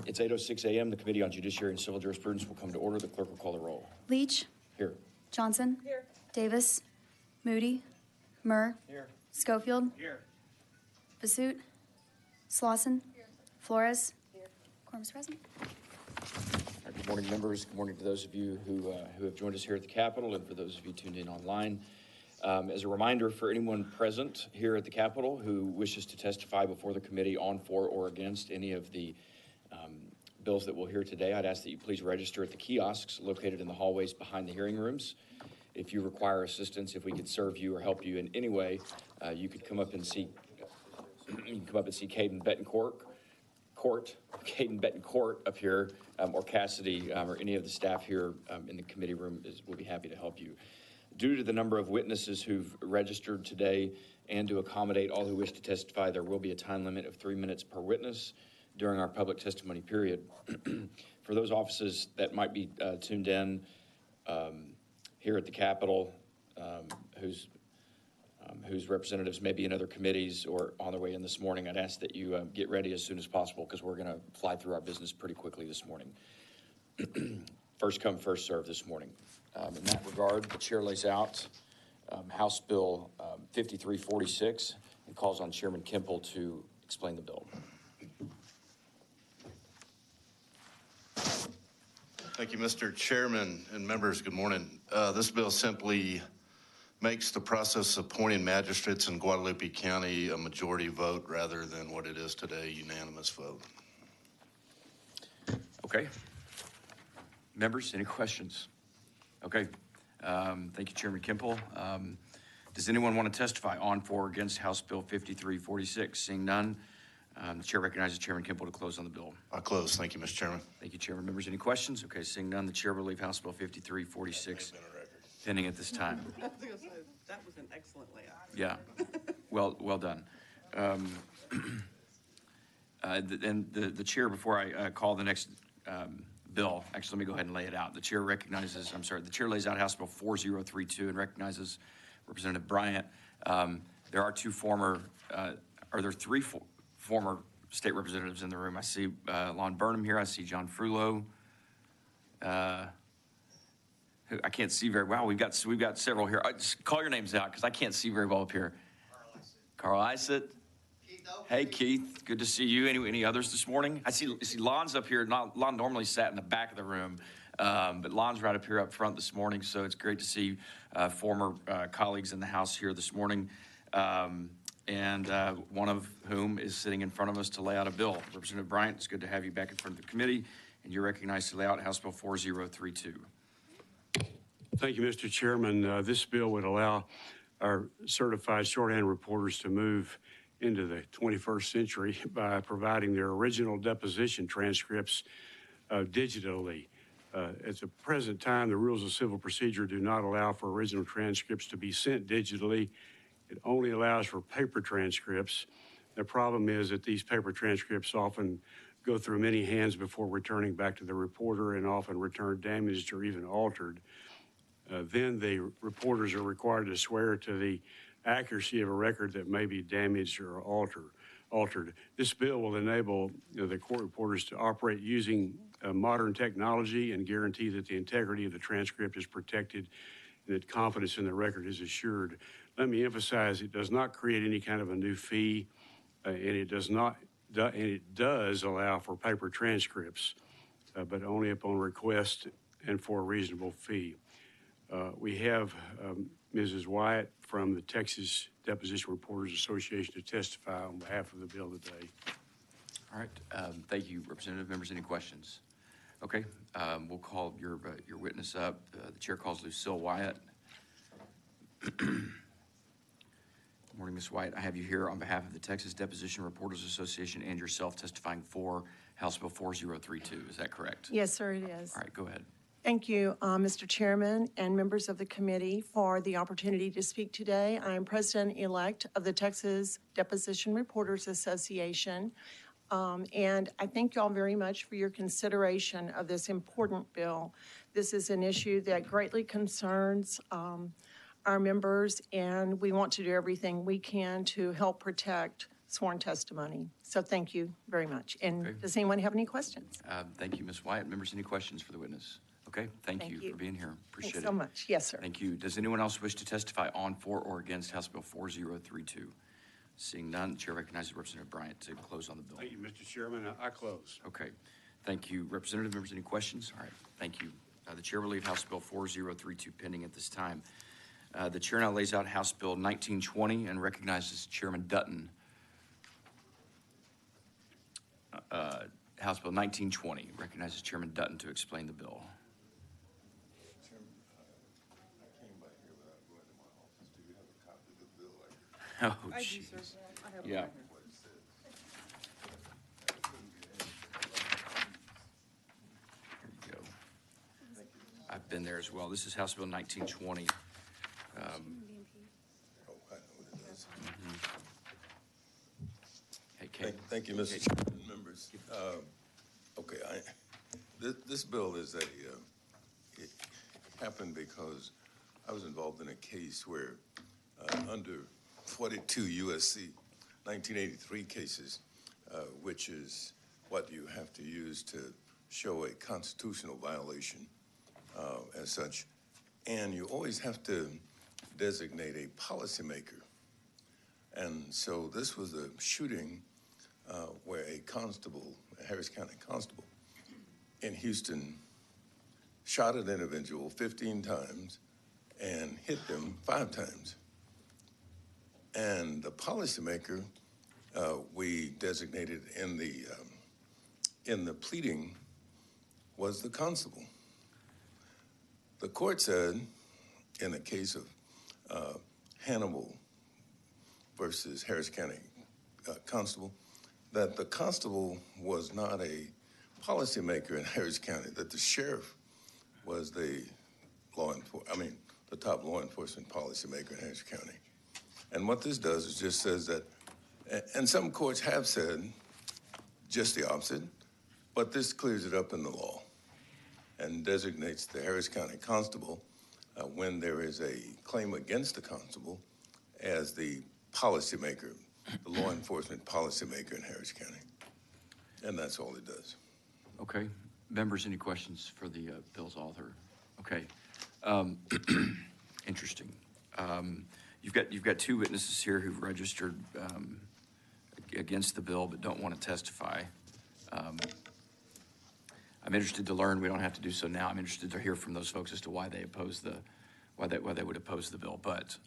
It's 8:06 a.m. The Committee on Judiciary and Civil Jurisprudence will come to order. The clerk will call the roll. Leach. Here. Johnson. Here. Davis. Moody. Murr. Here. Schofield. Here. Basut. Slauson. Here. Flores. Here. Quorum is present. Good morning, members. Good morning to those of you who have joined us here at the Capitol and for those of you tuned in online. As a reminder for anyone present here at the Capitol who wishes to testify before the committee on, for, or against any of the bills that we'll hear today, I'd ask that you please register at the kiosks located in the hallways behind the hearing rooms. If you require assistance, if we could serve you or help you in any way, you could come up and see Caden Betancourt up here, or Cassidy, or any of the staff here in the committee room will be happy to help you. Due to the number of witnesses who've registered today and to accommodate all who wish to testify, there will be a time limit of 3 minutes per witness during our public testimony period. For those offices that might be tuned in here at the Capitol, whose representatives may be in other committees or on their way in this morning, I'd ask that you get ready as soon as possible because we're going to fly through our business pretty quickly this morning. First come, first serve this morning. In that regard, the chair lays out House Bill 5346 and calls on Chairman Kemple to explain the bill. Thank you, Mr. Chairman and members. Good morning. This bill simply makes the process of appointing magistrates in Guadalupe County a majority vote rather than what it is today, unanimous vote. Okay. Members, any questions? Okay. Thank you, Chairman Kemple. Does anyone want to testify on, for, or against House Bill 5346? Seeing none, the chair recognizes Chairman Kemple to close on the bill. I'll close. Thank you, Mr. Chairman. Thank you, Chairman. Members, any questions? Okay, seeing none, the chair will leave House Bill 5346 pending at this time. I was going to say, that was an excellent layout. Yeah, well done. And the chair, before I call the next bill, actually, let me go ahead and lay it out. The chair lays out House Bill 4032 and recognizes Representative Bryant. There are three former state representatives in the room. I see Lon Burnham here. I see John Frullo. Who I can't see very well. We've got several here. Just call your names out because I can't see very well up here. Carl Isett. Hey, Keith. Good to see you. Any others this morning? I see Lon's up here. Lon normally sat in the back of the room, but Lon's right up here up front this morning, so it's great to see former colleagues in the House here this morning, and one of whom is sitting in front of us to lay out a bill. Representative Bryant, it's good to have you back in front of the committee, and you're recognized to lay out House Bill 4032. Thank you, Mr. Chairman. This bill would allow our certified shorthand reporters to move into the 21st century by providing their original deposition transcripts digitally. At the present time, the rules of civil procedure do not allow for original transcripts to be sent digitally. It only allows for paper transcripts. The problem is that these paper transcripts often go through many hands before returning back to the reporter and often return damaged or even altered. Then the reporters are required to swear to the accuracy of a record that may be damaged or altered. This bill will enable the court reporters to operate using modern technology and guarantee that the integrity of the transcript is protected and that confidence in the record is assured. Let me emphasize, it does not create any kind of a new fee, and it does allow for paper transcripts, but only upon request and for a reasonable fee. We have Mrs. Wyatt from the Texas Deposition Reporters Association to testify on behalf of the bill today. All right. Thank you, Representative. Members, any questions? Okay. We'll call your witness up. The chair calls Lucille Wyatt. Good morning, Ms. Wyatt. I have you here on behalf of the Texas Deposition Reporters Association and yourself testifying for House Bill 4032. Is that correct? Yes, sir, it is. All right. Go ahead. Thank you, Mr. Chairman and members of the committee for the opportunity to speak today. I am President-elect of the Texas Deposition Reporters Association, and I thank you all very much for your consideration of this important bill. This is an issue that greatly concerns our members, and we want to do everything we can to help protect sworn testimony. So thank you very much. And Okay. does anyone have any questions? Thank you, Ms. Wyatt. Members, any questions for the witness? Okay, thank Thank you you. for being here. Appreciate it. Thanks so much. Yes, sir. Thank you. Does anyone else wish to testify on, for, or against House Bill 4032? Seeing none, the chair recognizes Representative Bryant to close on the bill. Thank you, Mr. Chairman. I close. Okay, thank you. Representative, members, any questions? All right, thank you. The chair will leave House Bill 4032 pending at this time. The chair now lays out House Bill 1920 and recognizes Chairman Dutton. House Bill 1920 recognizes Chairman Dutton to explain the bill. Oh, I do, sir. jeez. I have it Yeah. right here. Here you go. I've been there as well. This is House Bill 1920. Oh, I know what it is. Hey, Kate. Thank you, Mr. Chairman, members. Okay, this bill is it happened because I was involved in a case where under 42 USC 1983 cases, which is what you have to use to show a constitutional violation as such, and you always have to designate a policymaker. And so this was a shooting where a constable, a Harris County constable in Houston, shot an individual 15 times and hit them 5 times. And the policymaker we designated in the pleading was the constable. The court said, in the case of Hannibal versus Harris County constable, that the constable was not a policymaker in Harris County, that the sheriff was the top law enforcement policymaker in Harris County. And what this does is just says that, and some courts have said just the opposite, but this clears it up in the law and designates the Harris County constable when there is a claim against the constable as the policymaker, the law enforcement policymaker in Harris County. And that's all it does. Okay. Members, any questions for the bill's author? Okay. Interesting. You've got 2 witnesses here who've registered against the bill but don't want to testify. I'm interested to learn. We don't have to do so now. I'm interested to hear from those folks as to why they oppose why they would oppose the bill. But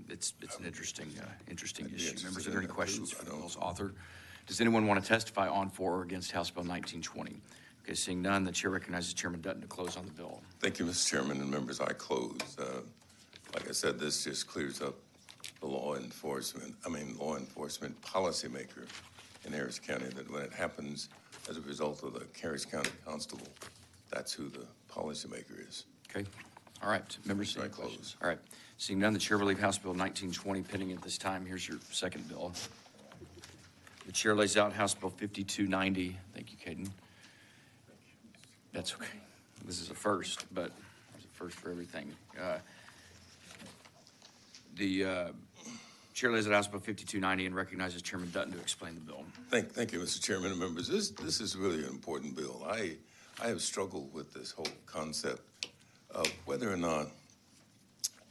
it's an interesting issue. Members, are there any questions for the bill's author? Does anyone want to testify on, for, or against House Bill 1920? Okay, seeing none, the chair recognizes Chairman Dutton to close on the bill. Thank you, Mr. Chairman and members. I close. Like I said, this just clears up the law enforcement policymaker in Harris County, that when it happens as a result of the Harris County constable, that's who the policymaker is. Okay. All right. Members, any I close. questions? All right. Seeing none, the chair will leave House Bill 1920 pending at this time. Here's your second bill. The chair lays out House Bill 5290. Thank you, Caden. That's okay. This is a first, but there's a first for everything. The chair lays out House Bill 5290 and recognizes Chairman Dutton to explain the bill. Thank you, Mr. Chairman and members. This is really an important bill. I have struggled with this whole concept of whether or not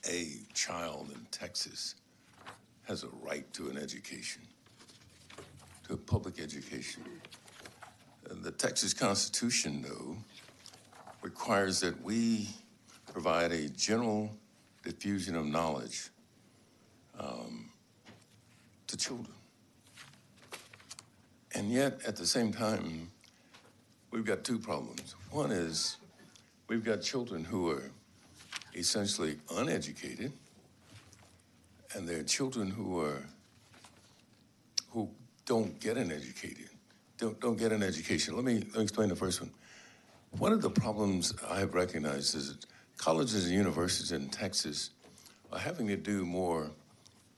a child in Texas has a right to an education, to a public education. The Texas Constitution, though, requires that we provide a general diffusion of knowledge to children. And yet, at the same time, we've got 2 problems. One is we've got children who are essentially uneducated, and there are children who don't get an education. Don't get an education. Let me explain the first one. One of the problems I have recognized is that colleges and universities in Texas are having to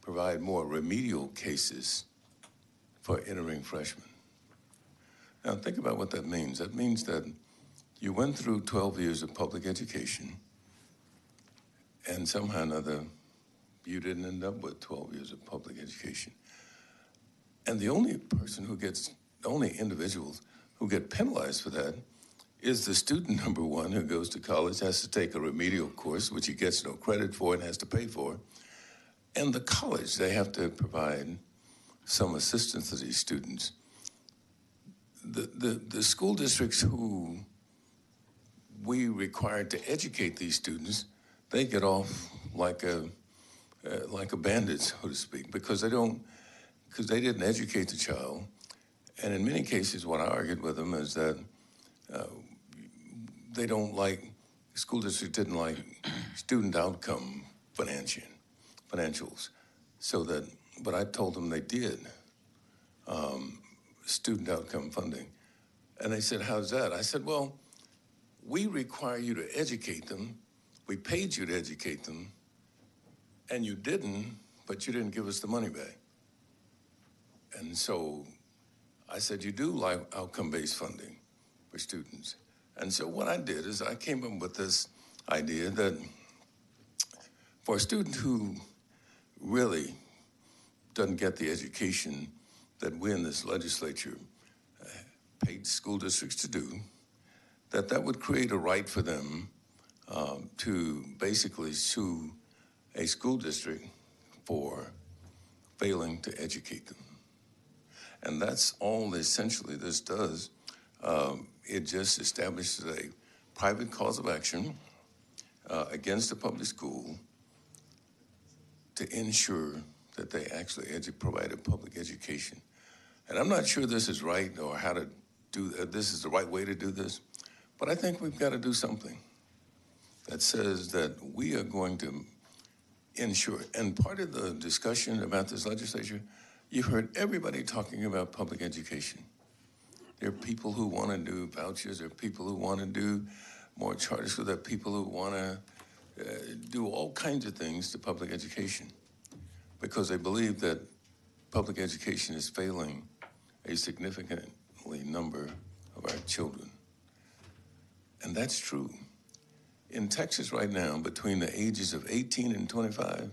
provide more remedial cases for entering freshmen. Now, think about what that means. That means that you went through 12 years of public education, and somehow or another, you didn't end up with 12 years of public education. And the only individuals who get penalized for that is the student, number one, who goes to college, has to take a remedial course, which he gets no credit for and has to pay for. And the college, they have to provide some assistance to these students. The school districts who we required to educate these students, they get off like a bandit, so to speak, because they didn't educate the child. And in many cases, what I argued with them is that school district didn't like student outcome financials. But I told them they did student outcome funding. And they said, how's that? I said, well, we require you to educate them. We paid you to educate them, and you didn't, but you didn't give us the money back. And so I said, you do like outcome-based funding for students. And so what I did is I came up with this idea that for a student who really doesn't get the education that we in this legislature paid school districts to do, that would create a right for them to basically sue a school district for failing to educate them. And that's all essentially this does. It just establishes a private cause of action against a public school to ensure that they actually provide a public education. And I'm not sure this is right or how to do this is the right way to do this, but I think we've got to do something that says that we are going to ensure. And part of the discussion about this legislature, you heard everybody talking about public education. There are people who want to do vouchers. There are people who want to do more charter schools. There are people who want to do all kinds of things to public education because they believe that public education is failing a significant number of our children. And that's true. In Texas right now, between the ages of 18 and 25,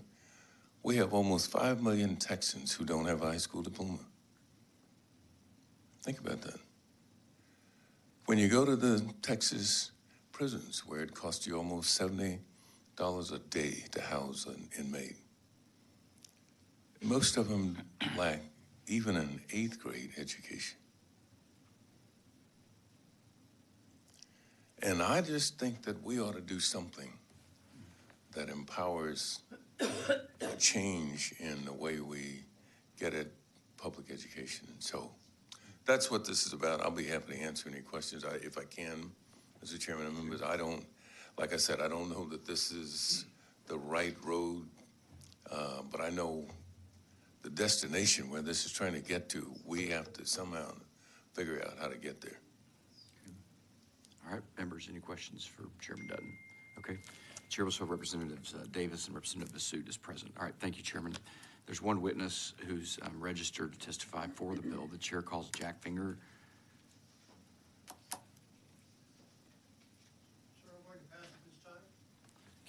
we have almost 5 million Texans who don't have a high school diploma. Think about that. When you go to the Texas prisons, where it costs you almost $70 a day to house an inmate, most of them lack even an 8th grade education. And I just think that we ought to do something that empowers a change in the way we get at public education. And so that's what this is about. I'll be happy to answer any questions if I can, Mr. Chairman and members. Like I said, I don't know that this is the right road, but I know the destination where this is trying to get to, we have to somehow figure out how to get there. All right, members, any questions for Chairman Dutton? Okay. Chair will serve Representatives Davis and Representative Basut is present. All right, thank you, Chairman. There's one witness who's registered to testify for the bill. The chair calls Jack Finger. Sir, I'm going to pass at this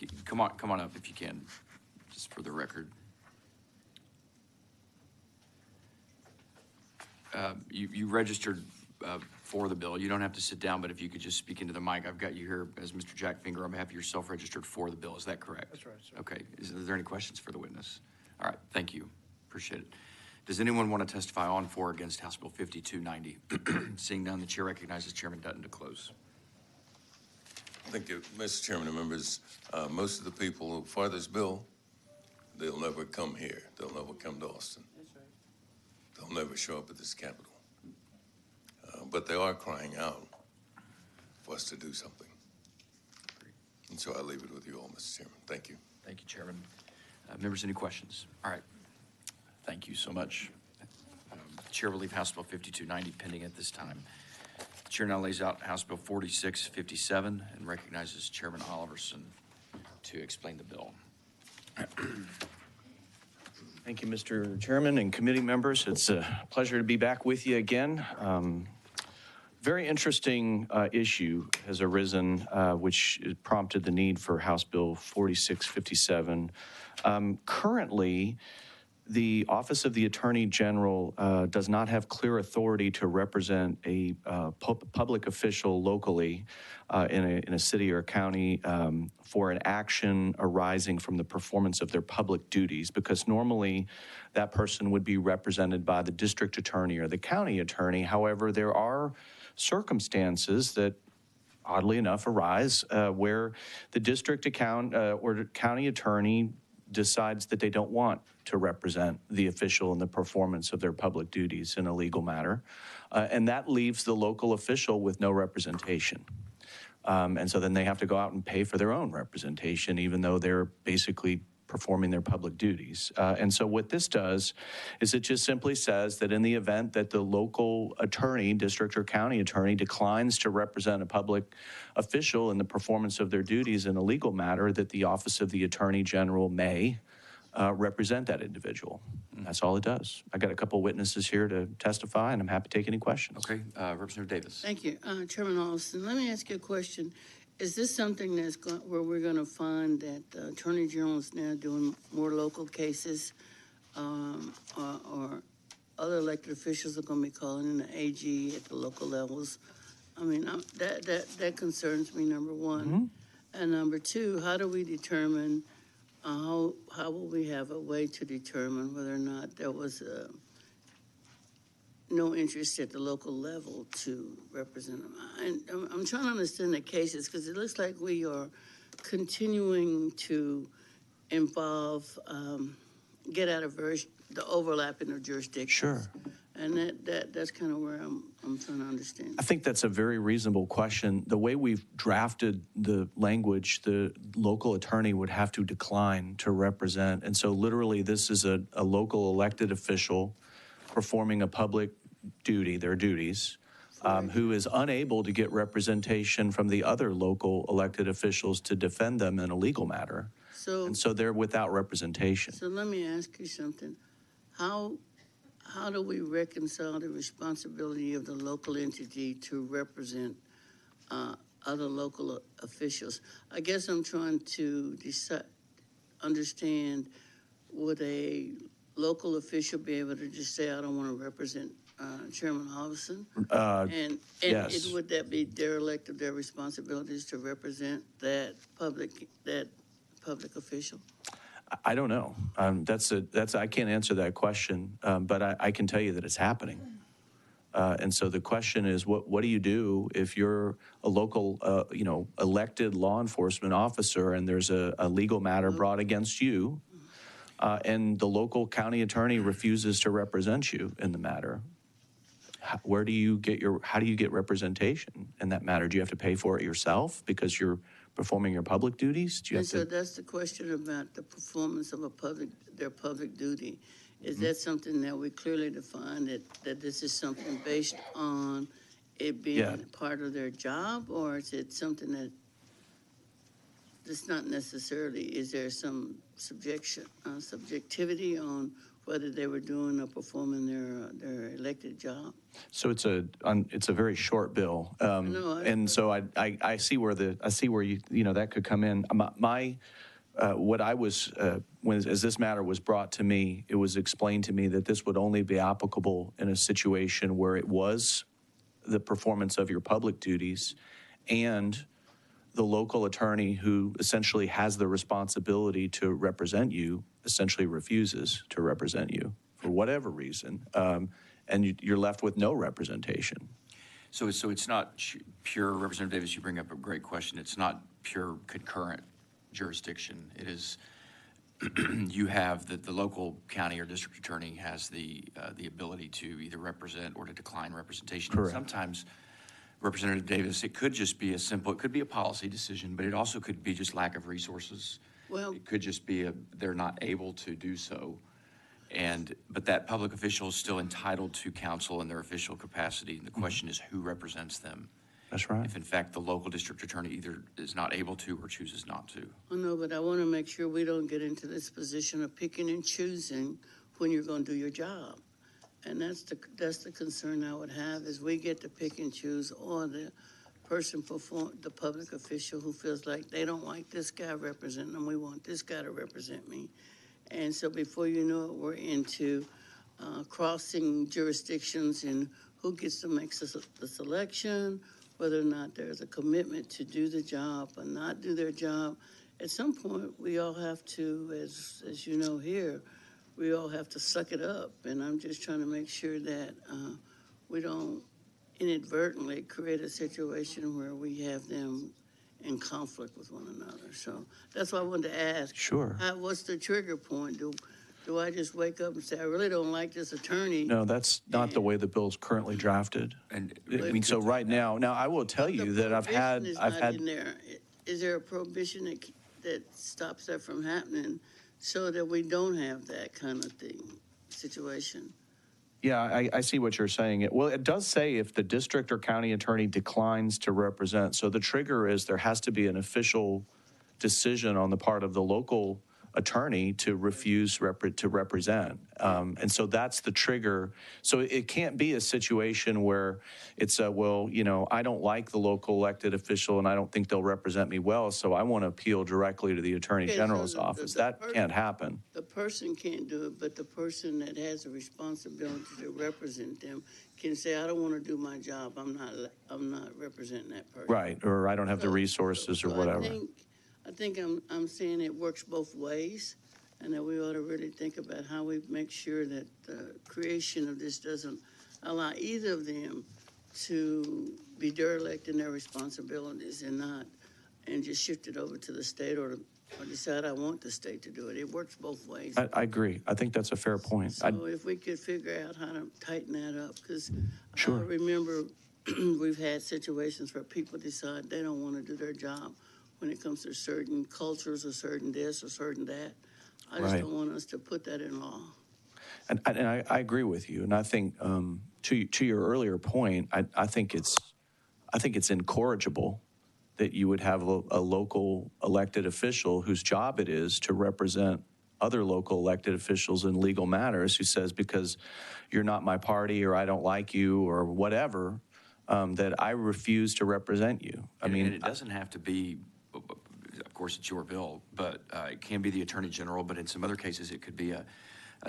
time. Come on up if you can, just for the record. You registered for the bill. You don't have to sit down, but if you could just speak into the mic. I've got you here as Mr. Jack Finger on behalf of yourself registered for the bill. Is that correct? That's right, sir. Okay. Is there any questions for the witness? All right. Thank you. Appreciate it. Does anyone want to testify on for or against House Bill 5290? Seeing none, the chair recognizes Chairman Dutton to close. Thank you, Mr. Chairman and members. Most of the people for this bill, they'll never come here. They'll never come to Austin. That's right. They'll never show up at this Capitol. But they are crying out for us to do something. And so I leave it with you all, Mr. Chairman. Thank you. Thank you, Chairman. Members, any questions? All right. Thank you so much. The chair will leave House Bill 5290 pending at this time. The chair now lays out House Bill 4657 and recognizes Chairman Oliverson to explain the bill. Thank you, Mr. Chairman and committee members. It's a pleasure to be back with you again. Very interesting issue has arisen, which prompted the need for House Bill 4657. Currently, The Office of the Attorney General does not have clear authority to represent a public official locally in a city or county for an action arising from the performance of their public duties, because normally that person would be represented by the district attorney or the county attorney. However, there are circumstances that oddly enough arise where the district or county attorney decides that they don't want to represent the official in the performance of their public duties in a legal matter. And that leaves the local official with no representation. And so then they have to go out and pay for their own representation, even though they're basically performing their public duties. And so what this does is it just simply says that in the event that the local attorney, district or county attorney, declines to represent a public official in the performance of their duties in a legal matter, that the Office of the Attorney General may represent that individual. That's all it does. I got a couple witnesses here to testify, and I'm happy to take any questions. Okay, Representative Davis. Thank you. Chairman Austin, let me ask you a question. Is this something where we're going to find that the Attorney General is now doing more local cases, or other elected officials are going to be calling in the AG at the local levels? I mean, that concerns me, number one. Mm-hmm. And number two, how do we determine, how will we have a way to determine whether or not there was no interest at the local level to represent them? And I'm trying to understand the cases, because it looks like we are continuing to involve, get out of the overlapping of jurisdictions. Sure. And that's kind of where I'm trying to understand. I think that's a very reasonable question. The way we've drafted the language, the local attorney would have to decline to represent. And so literally this is a local elected official performing a public duty, their duties, who is unable to get representation from the other local elected officials to defend them in a legal matter. And so they're without representation. So let me ask you something. How do we reconcile the responsibility of the local entity to represent other local officials? I guess I'm trying to understand, would a local official be able to just say, I don't want to represent Chairman Hobson? And yes. Would that be derelict of their responsibilities to represent that public official? I don't know. I can't answer that question, but I can tell you that it's happening. And so the question is, what do you do if you're a local, elected law enforcement officer and there's a legal matter brought against you, and the local county attorney refuses to represent you in the matter? How do you get representation in that matter? Do you have to pay for it yourself because you're performing your public duties? So that's the question about the performance of their public duty. Is that something that we clearly define, that this is something based on it being part of their job, or is it something that's not necessarily? Is there some subjectivity on whether they were doing or performing their elected job? So it's a very short bill, and so I see where that could come in. What I was as this matter was brought to me, it was explained to me that this would only be applicable in a situation where it was the performance of your public duties, and the local attorney who essentially has the responsibility to represent you essentially refuses to represent you for whatever reason, and you're left with no representation. So it's not pure, Representative Davis, you bring up a great question. It's not pure concurrent jurisdiction. It is, you have the local county or district attorney has the ability to either represent or to decline representation. Correct. Sometimes, Representative Davis, it could just be it could be a policy decision, but it also could be just lack of resources. Well, it could just be they're not able to do so. But that public official is still entitled to counsel in their official capacity. And the question is who represents them. That's right. If in fact the local district attorney either is not able to or chooses not to. I know, but I want to make sure we don't get into this position of picking and choosing when you're going to do your job. And that's the concern I would have, is we get to pick and choose, or the the public official who feels like they don't like this guy representing them, we want this guy to represent me. And so before you know it, we're into crossing jurisdictions and who gets to make the selection, whether or not there's a commitment to do the job or not do their job. At some point, we all have to, as you know here, we all have to suck it up. And I'm just trying to make sure that we don't inadvertently create a situation where we have them in conflict with one another. So that's why I wanted to ask. Sure. What's the trigger point? Do I just wake up and say, I really don't like this attorney? No, that's not the way the bill's currently drafted. And I mean, so right now, I will tell you that I've had. In there. Is there a prohibition that stops that from happening so that we don't have that kind of situation? Yeah, I see what you're saying. Well, it does say if the district or county attorney declines to represent. So the trigger is there has to be an official decision on the part of the local attorney to refuse to represent. And so that's the trigger. So it can't be a situation where it's well, I don't like the local elected official and I don't think they'll represent me well, so I want to appeal directly to the Attorney General's office. That can't happen. The person can't do it, but the person that has a responsibility to represent them can say, I don't want to do my job. I'm not representing that person. Right, or I don't have the resources or whatever. I think I'm saying it works both ways, and that we ought to really think about how we make sure that the creation of this doesn't allow either of them to be derelict in their responsibilities and just shift it over to the state or decide I want the state to do it. It works both ways. I agree. I think that's a fair point. So if we could figure out how to tighten that up, because Sure. I remember we've had situations where people decide they don't want to do their job when it comes to certain cultures or certain this or certain that. I just don't want us to put that in law. And I agree with you. And I think to your earlier point, I think it's incorrigible that you would have a local elected official whose job it is to represent other local elected officials in legal matters, who says, because you're not my party or I don't like you or whatever, that I refuse to represent you. And it doesn't have to be, of course, it's your bill, but it can be the Attorney General, but in some other cases, it could be a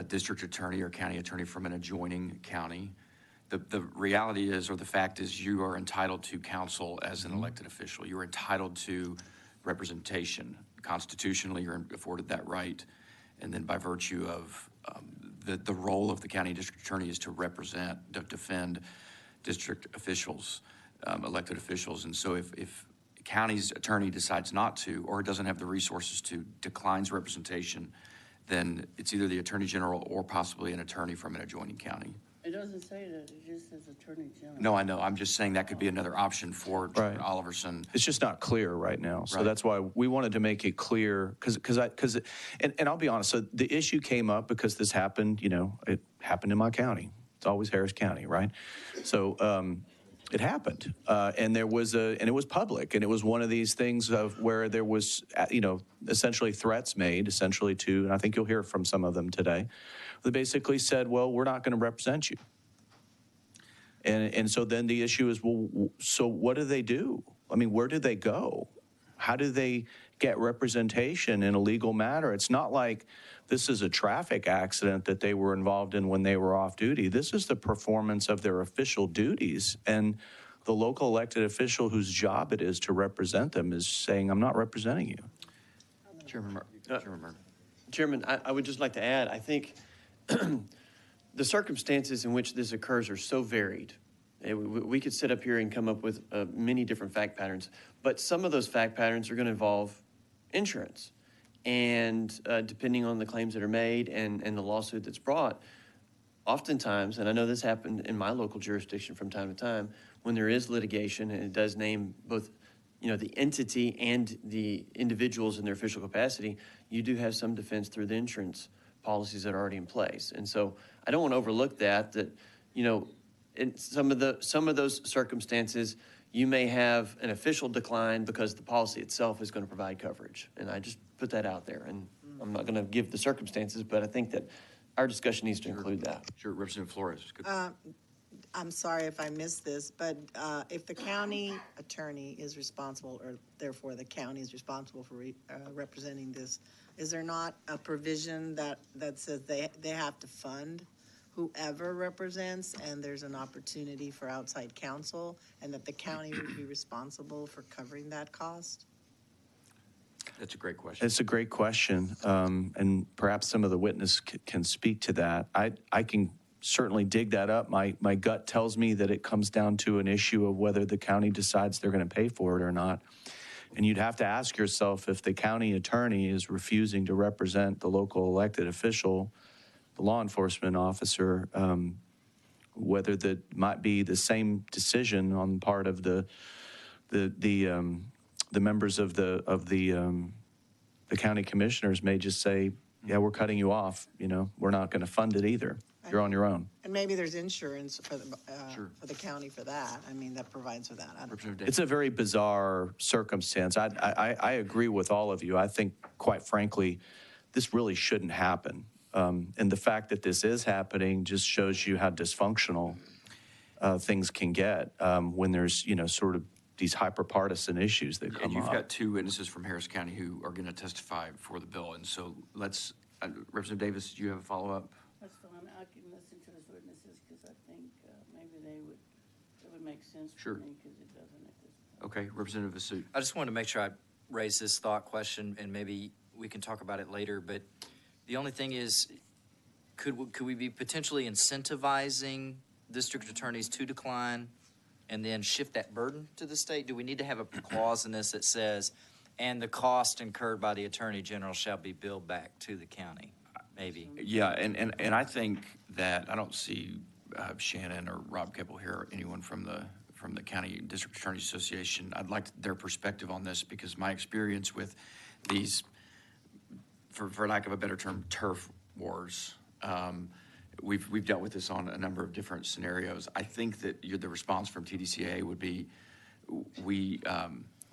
district attorney or county attorney from an adjoining county. The reality is, or the fact is, you are entitled to counsel as an elected official. You're entitled to representation. Constitutionally, you're afforded that right. And then by virtue of the role of the county district attorney is to represent, to defend district officials, elected officials. And so if county's attorney decides not to, or doesn't have the resources to, declines representation, then it's either the Attorney General or possibly an attorney from an adjoining county. It doesn't say that, it just says Attorney General. No, I know. I'm just saying that could be another option for Oliverson. It's just not clear right now. So Right. that's why we wanted to make it clear, and I'll be honest, so the issue came up because this happened, it happened in my county. It's always Harris County, right? So it happened, and it was public, and it was one of these things of where there was, essentially threats made, essentially to, and I think you'll hear from some of them today, that basically said, well, we're not going to represent you. And so then the issue is, well, so what do they do? I mean, where do they go? How do they get representation in a legal matter? It's not like this is a traffic accident that they were involved in when they were off duty. This is the performance of their official duties. And the local elected official whose job it is to represent them is saying, I'm not representing you. Chairman Murphy. Chairman, I would just like to add, I think the circumstances in which this occurs are so varied. We could sit up here and come up with many different fact patterns, but some of those fact patterns are going to involve insurance. And depending on the claims that are made and the lawsuit that's brought, oftentimes, and I know this happened in my local jurisdiction from time to time, when there is litigation and it does name both the entity and the individuals in their official capacity, you do have some defense through the insurance policies that are already in place. And so I don't want to overlook that in some of those circumstances, you may have an official decline because the policy itself is going to provide coverage. And I just put that out there. And I'm not going to give the circumstances, but I think that our discussion needs to include that. Sure, Representative Flores. I'm sorry if I missed this, but if the county attorney is responsible, or therefore the county is responsible for representing this Is there not a provision that says they have to fund whoever represents, and there's an opportunity for outside counsel, and that the county would be responsible for covering that cost? That's a great question. It's a great question, and perhaps some of the witness can speak to that. I can certainly dig that up. My gut tells me that it comes down to an issue of whether the county decides they're going to pay for it or not. And you'd have to ask yourself, if the county attorney is refusing to represent the local elected official, the law enforcement officer, whether that might be the same decision on part of the members of the county commissioners may just say, yeah, we're cutting you off. We're not going to fund it either. You're on your own. And maybe there's insurance for Sure. the county for that. I mean, that provides for that. I don't know. Representative It's a very bizarre circumstance. I agree with all of you. I think, quite frankly, this really shouldn't happen. And the fact that this is happening just shows you how dysfunctional things can get when there's, sort of these hyper-partisan issues that come And you've up. got two witnesses from Harris County who are going to testify for the bill. And so let's, Representative Davis, do you have a follow-up? That's fine. I can listen to those witnesses because I think maybe it would make sense Sure. for me because it doesn't at this point. Okay, Representative Vasu. I just wanted to make sure I raise this thought question, and maybe we can talk about it later, but the only thing is, could we be potentially incentivizing district attorneys to decline and then shift that burden to the state? Do we need to have a clause in this that says, and the cost incurred by the Attorney General shall be billed back to the county? Maybe. Yeah, and I think that I don't see Shannon or Rob Keppel here, or anyone from the County District Attorneys Association. I'd like their perspective on this, because my experience with these, for lack of a better term, turf wars, we've dealt with this on a number of different scenarios. I think that the response from TDCA would be, we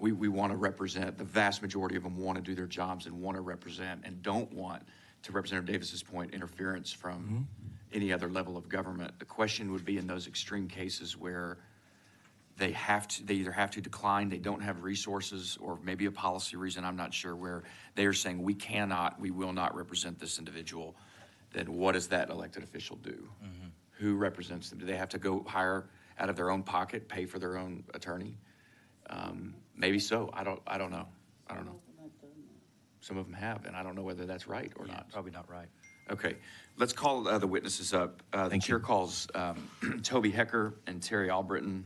want to represent, the vast majority of them want to do their jobs and want to represent, and don't want, to Representative Davis's point, interference from any other level of government. The question would be in those extreme cases where they either have to decline, they don't have resources, or maybe a policy reason, I'm not sure, where they are saying we will not represent this individual. Then what does that elected official do? Who represents them? Do they have to go hire out of their own pocket, pay for their own attorney? Maybe so. I don't know. Some of them have, and I don't know whether that's right or not. Probably not right. Okay, let's call the witnesses up. The chair calls Toby Hecker and Terry Albritton.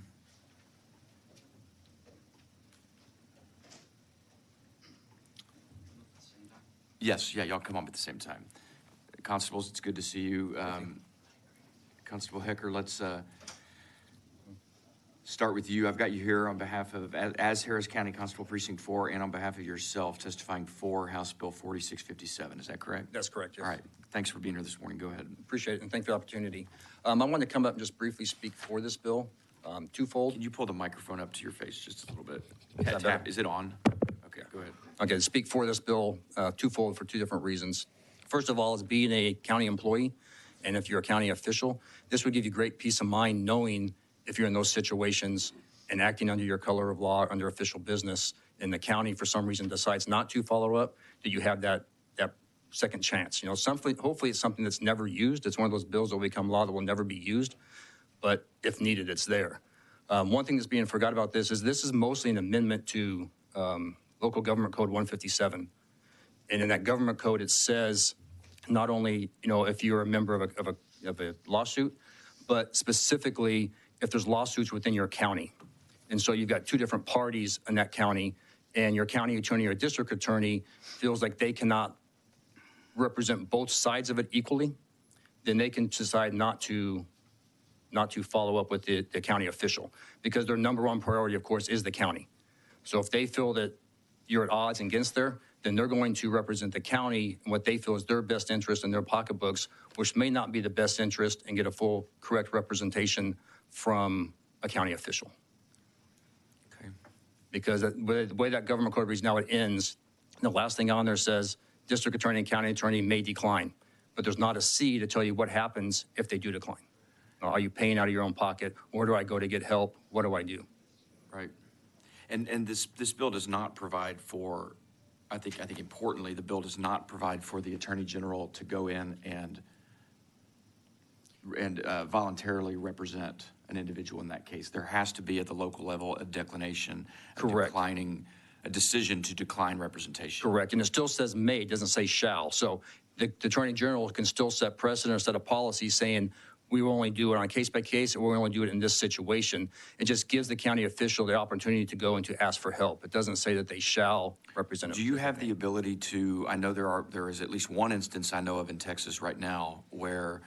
Yes, yeah, y'all come on at the same time. Constables, it's good to see you. Constable Hecker, let's start with you. I've got you here on behalf of, as Harris County Constable Precinct 4, and on behalf of yourself, testifying for House Bill 4657. Is that correct? That's correct, yes. All right. Thanks for being here this morning. Go ahead. Appreciate it, and thank you for the opportunity. I wanted to come up and just briefly speak for this bill, twofold. Can you pull the microphone up to your face just a little bit? that better? Is it on? Okay, go ahead. Okay, to speak for this bill, twofold for two different reasons. First of all, is being a county employee, and if you're a county official, this would give you great peace of mind knowing if you're in those situations and acting under your color of law, under official business, and the county for some reason decides not to follow up, that you have that second chance. Hopefully it's something that's never used. It's one of those bills that will become law that will never be used, but if needed, it's there. One thing that's being forgot about this is mostly an amendment to Local Government Code 157. And in that government code, it says not only, if you're a member of a lawsuit, but specifically if there's lawsuits within your county. And so you've got two different parties in that county, and your county attorney or district attorney feels like they cannot represent both sides of it equally, then they can decide not to follow up with the county official, because their number one priority, of course, is the county. So if they feel that you're at odds against there, then they're going to represent the county and what they feel is their best interest in their pocketbooks, which may not be the best interest, and get a full, correct representation from a county official. Okay. Because the way that government code reads now, it ends, the last thing on there says, district attorney and county attorney may decline, but there's not a C to tell you what happens if they do decline. Are you paying out of your own pocket? Where do I go to get help? What do I do? Right. And this bill does not provide for I think importantly, the bill does not provide for the Attorney General to go in and voluntarily represent an individual in that case. There has to be at the local level a declination, Correct. A decision to decline representation. Correct, and it still says may, it doesn't say shall. So the Attorney General can still set precedent or set a policy saying, we will only do it on a case by case, or we'll only do it in this situation. It just gives the county official the opportunity to go and to ask for help. It doesn't say that they shall represent. Do you have the ability to, I know there is at least one instance I know of in Texas right now where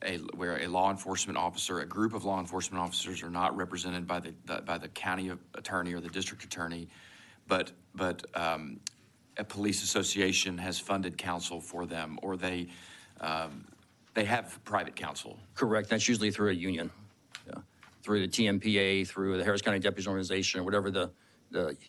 a law enforcement officer, a group of law enforcement officers are not represented by the county attorney or the district attorney, but a police association has funded counsel for them, or they have private counsel. Correct, that's usually through a union, through the TMPA, through the Harris County Deputies Organization, or whatever the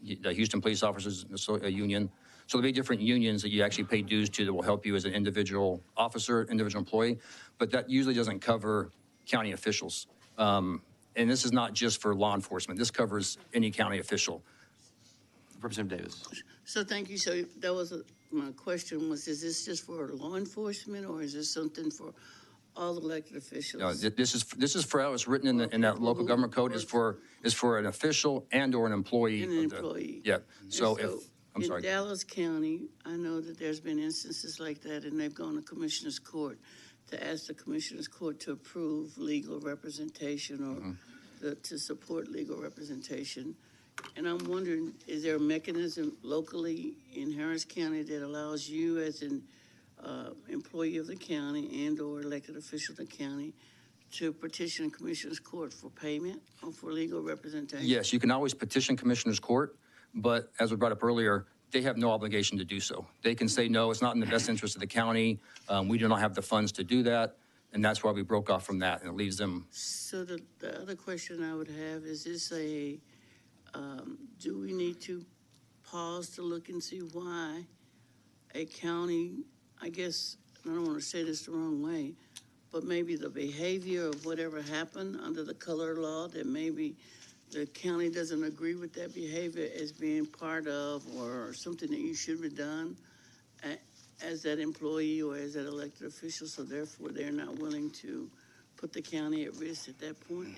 Houston Police Officers Union. So there'll be different unions that you actually pay dues to that will help you as an individual officer, individual employee, but that usually doesn't cover county officials. And this is not just for law enforcement. This covers any county official. Representative Davis. So thank you. So that was my question was, is this just for law enforcement, or is this something for all elected officials? No, this is for how it's written in that local government code is for an official and or an employee. And an employee. Yeah. So in Dallas County, I know that there's been instances like that, and they've gone to Commissioner's Court to ask the Commissioner's Court to approve legal representation or to support legal representation. And I'm wondering, is there a mechanism locally in Harris County that allows you as an employee of the county and or elected official of the county to petition Commissioner's Court for payment or for legal representation? Yes, you can always petition Commissioner's Court, but as we brought up earlier, they have no obligation to do so. They can say, no, it's not in the best interest of the county. We do not have the funds to do that. And that's why we broke off from that, and it leaves them. So the other question I would have is this do we need to pause to look and see why a county, I guess, I don't want to say this the wrong way, but maybe the behavior of whatever happened under the color law, that maybe the county doesn't agree with that behavior as being part of or something that you should have done as that employee or as that elected official, so therefore they're not willing to put the county at risk at that point?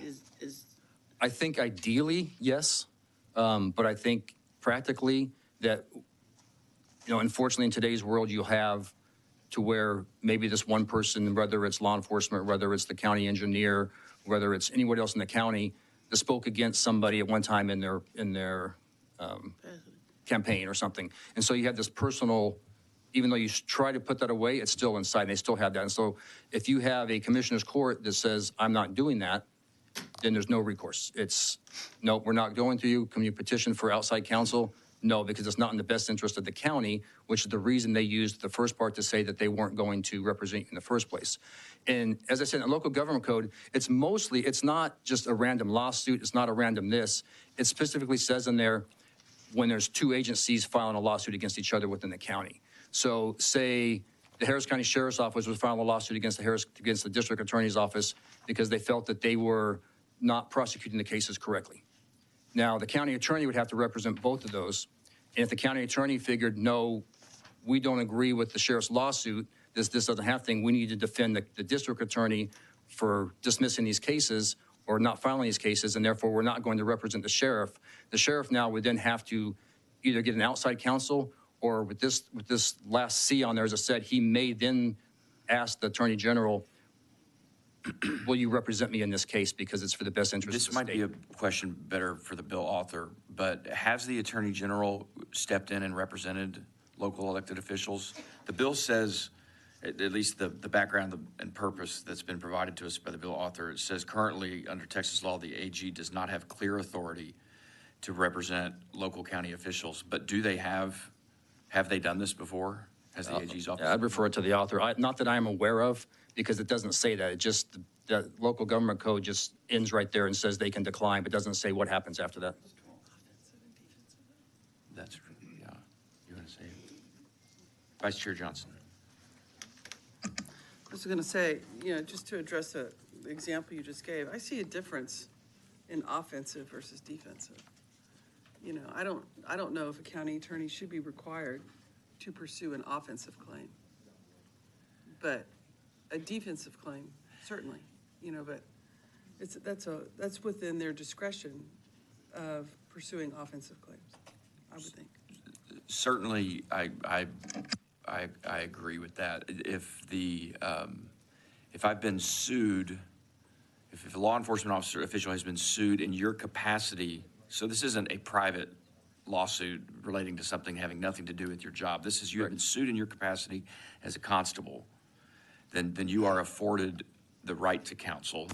I think ideally, yes, but I think practically that, unfortunately in today's world you'll have to where maybe this one person, whether it's law enforcement, whether it's the county engineer, whether it's anyone else in the county, that spoke against somebody at one time in their campaign or something. And so you have this personal, even though you try to put that away, it's still inside, and they still have that. And so if you have a Commissioner's Court that says, I'm not doing that, then there's no recourse. It's, no, we're not going to you. Can you petition for outside counsel? No, because it's not in the best interest of the county, which is the reason they used the first part to say that they weren't going to represent you in the first place. And as I said, in the local government code, it's not just a random lawsuit. It's not a random this. It specifically says in there when there's two agencies filing a lawsuit against each other within the county. So say the Harris County Sheriff's Office was filing a lawsuit against the District Attorney's Office because they felt that they were not prosecuting the cases correctly. Now, the county attorney would have to represent both of those. And if the county attorney figured, no, we don't agree with the sheriff's lawsuit, this doesn't have thing, we need to defend the district attorney for dismissing these cases or not filing these cases, and therefore we're not going to represent the sheriff. The sheriff now would then have to either get an outside counsel, or with this last C on there, as I said, he may then ask the Attorney General, will you represent me in this case because it's for the best interest of the state? This might be a question better for the bill author, but has the Attorney General stepped in and represented local elected officials? The bill says, at least the background and purpose that's been provided to us by the bill author, it says currently under Texas law, the AG does not have clear authority to represent local county officials, but do they have they done this before? Has the AG's office? I'd refer it to the author. Not that I'm aware of, because it doesn't say that. It just, the local government code just ends right there and says they can decline, but doesn't say what happens after that. That's true, yeah. You want to say it? Vice Chair Johnson. I was going to say, just to address the example you just gave, I see a difference in offensive versus defensive. You know, I don't know if a county attorney should be required to pursue an offensive claim. But a defensive claim, certainly, you know, but that's within their discretion of pursuing offensive claims, I would think. Certainly, I agree with that. If I've been sued, if a law enforcement officer official has been sued in your capacity, so this isn't a private lawsuit relating to something having nothing to do with your job. This is you have been sued in your capacity as a constable, then you are afforded the right to counsel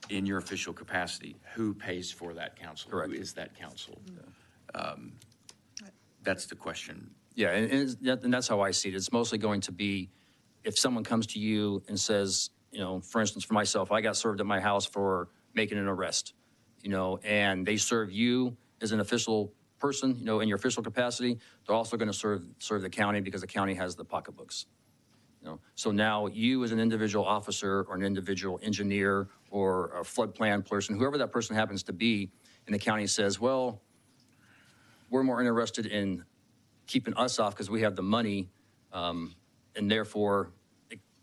in your official capacity. Who pays for that counsel? Correct. Who is that counsel? That's the question. Yeah, and that's how I see it. It's mostly going to be if someone comes to you and says, you know, for instance, for myself, I got served at my house for making an arrest, you know, and they serve you as an official person, you know, in your official capacity. They're also going to serve the county because the county has the pocketbooks. You know, so now you as an individual officer or an individual engineer or a flood plan person, whoever that person happens to be, and the county says, well, we're more interested in keeping us off because we have the money, and therefore,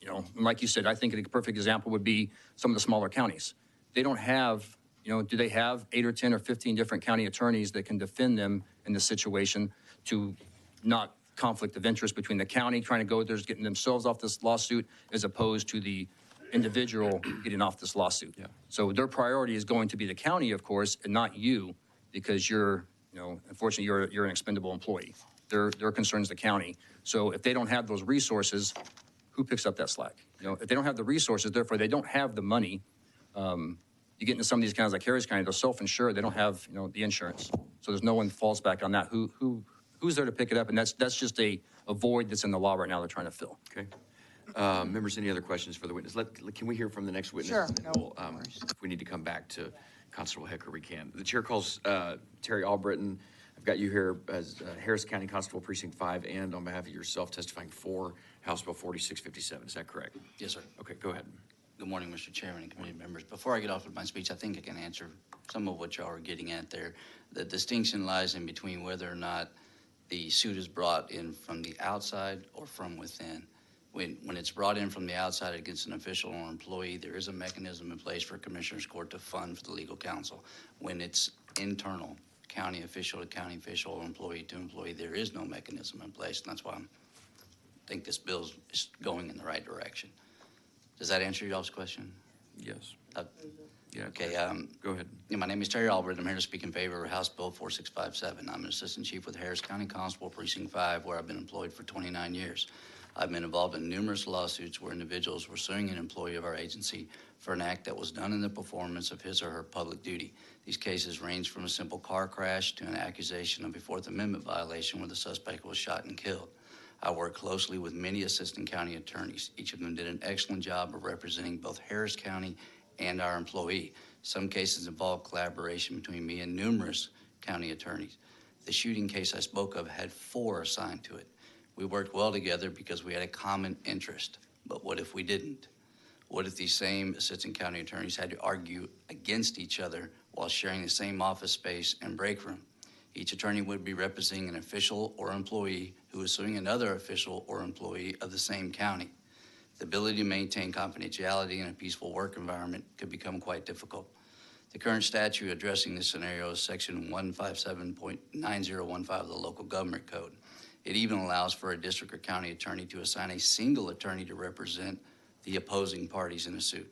you know, like you said, I think a perfect example would be some of the smaller counties. They don't have, you know, do they have 8 or 10 or 15 different county attorneys that can defend them in this situation to not conflict of interest between the county trying to go there, getting themselves off this lawsuit, as opposed to the individual getting off this lawsuit. Yeah. So their priority is going to be the county, of course, and not you, because you're, you know, unfortunately, you're an expendable employee. Their concern is the county. So if they don't have those resources, who picks up that slack? You know, if they don't have the resources, therefore they don't have the money. You get into some of these counties like Harris County, they're self-insured. They don't have, you know, the insurance. So there's no one falls back on that. Who's there to pick it up? And that's just a void that's in the law right now they're trying to fill. Okay. Members, any other questions for the witness? Can we hear from the next witness? Sure. And then we'll, if we need to come back to Constable Hecker, we can. The chair calls Terry Albritton. I've got you here as Harris County Constable Precinct 5 and on behalf of yourself testifying for House Bill 4657. Is that correct? Yes, sir. Okay, go ahead. Good morning, Mr. Chairman and committee members. Before I get off with my speech, I think I can answer some of what y'all are getting at there. The distinction lies in between whether or not the suit is brought in from the outside or from within. When it's brought in from the outside against an official or employee, there is a mechanism in place for Commissioner's Court to fund for the legal counsel. When it's internal, county official to county official or employee to employee, there is no mechanism in place, and that's why I think this bill is going in the right direction. Does that answer y'all's question? Yes. Yeah. Okay. Go ahead. Yeah, my name is Terry Albert. I'm here to speak in favor of House Bill 4657. I'm an assistant chief with Harris County Constable Precinct 5, where I've been employed for 29 years. I've been involved in numerous lawsuits where individuals were suing an employee of our agency for an act that was done in the performance of his or her public duty. These cases range from a simple car crash to an accusation of a Fourth Amendment violation where the suspect was shot and killed. I work closely with many assistant county attorneys. Each of them did an excellent job of representing both Harris County and our employee. Some cases involved collaboration between me and numerous county attorneys. The shooting case I spoke of had 4 assigned to it. We worked well together because we had a common interest. But what if we didn't? What if these same assistant county attorneys had to argue against each other while sharing the same office space and break room? Each attorney would be representing an official or employee who is suing another official or employee of the same county. The ability to maintain confidentiality in a peaceful work environment could become quite difficult. The current statute addressing this scenario is Section 157.9015 of the Local Government Code. It even allows for a district or county attorney to assign a single attorney to represent the opposing parties in a suit.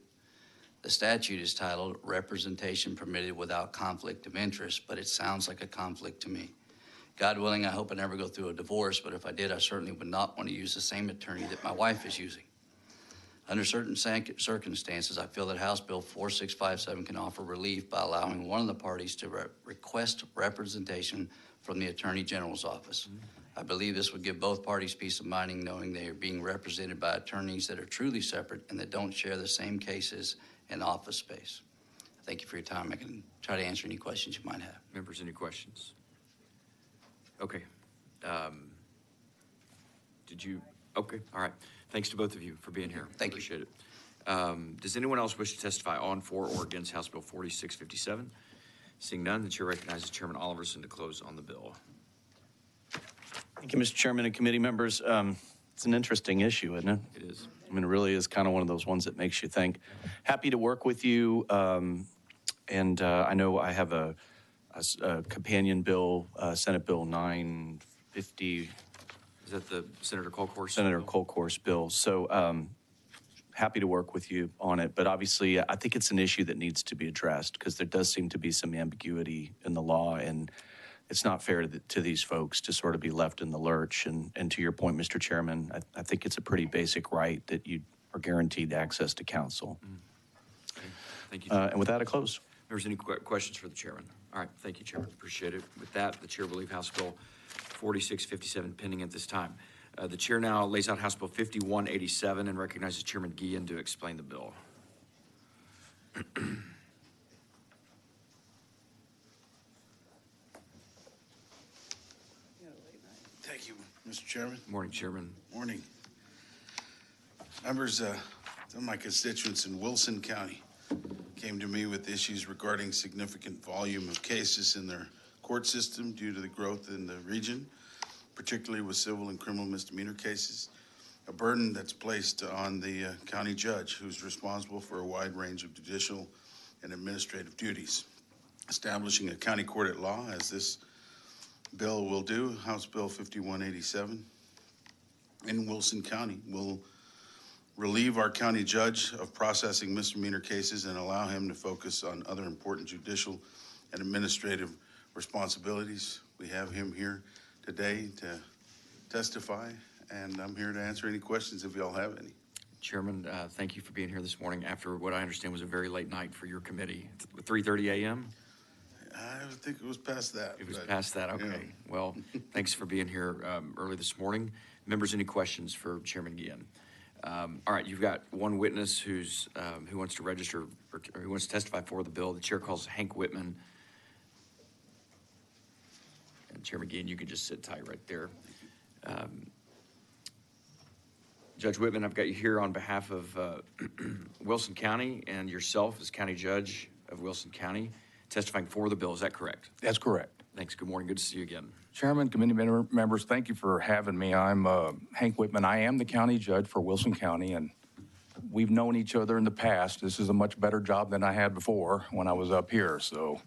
The statute is titled Representation Permitted Without Conflict of Interest, but it sounds like a conflict to me. God willing, I hope I never go through a divorce, but if I did, I certainly would not want to use the same attorney that my wife is using. Under certain circumstances, I feel that House Bill 4657 can offer relief by allowing one of the parties to request representation from the Attorney General's office. I believe this would give both parties peace of mind knowing they are being represented by attorneys that are truly separate and that don't share the same cases and office space. Thank you for your time. I can try to answer any questions you might have. Members, any questions? Okay. Okay, all right. Thanks to both of you for being here. Thank you. Appreciate it. Does anyone else wish to testify on, for, or against House Bill 4657? Seeing none, the chair recognizes Chairman Oliverson to close on the bill. Thank you, Mr. Chairman and committee members. It's an interesting issue, isn't it? It is. I mean, it really is kind of one of those ones that makes you think. Happy to work with you. And I know I have a companion bill, Senate Bill 950. Is that the Senator Colcourse? Senator Colcourse bill. So happy to work with you on it. But obviously, I think it's an issue that needs to be addressed because there does seem to be some ambiguity in the law. And it's not fair to these folks to sort of be left in the lurch. And to your point, Mr. Chairman, I think it's a pretty basic right that you are guaranteed access to counsel. Okay. Thank you. And with that, I close. Members, any questions for the chairman? All right, thank you, Chairman. Appreciate it. With that, the chair will leave House Bill 4657 pending at this time. The chair now lays out House Bill 5187 and recognizes Chairman Guillen to explain the bill. Thank you, Mr. Chairman. Morning, Chairman. Morning. Members, some of my constituents in Wilson County came to me with issues regarding significant volume of cases in their court system due to the growth in the region, particularly with civil and criminal misdemeanor cases, a burden that's placed on the county judge who's responsible for a wide range of judicial and administrative duties. Establishing a county court at law, as this bill will do, House Bill 5187, in Wilson County will relieve our county judge of processing misdemeanor cases and allow him to focus on other important judicial and administrative responsibilities. We have him here today to testify, and I'm here to answer any questions if y'all have any. Chairman, thank you for being here this morning after what I understand was a very late night for your committee. 3:30 a.m.? I think it was past that. It was past that, okay. Yeah. Well, thanks for being here early this morning. Members, any questions for Chairman Guillen? All right, you've got one witness who wants to register or who wants to testify for the bill. The chair calls Hank Whitman. And Chairman Guillen, you can just sit tight right there. Judge Whitman, I've got you here on behalf of Wilson County and yourself as County Judge of Wilson County, testifying for the bill. Is that correct? That's correct. Thanks. Good morning. Good to see you again. Chairman, committee members, thank you for having me. I'm Hank Whitman. I am the county judge for Wilson County, and we've known each other in the past. This is a much better job than I had before when I was up here. So,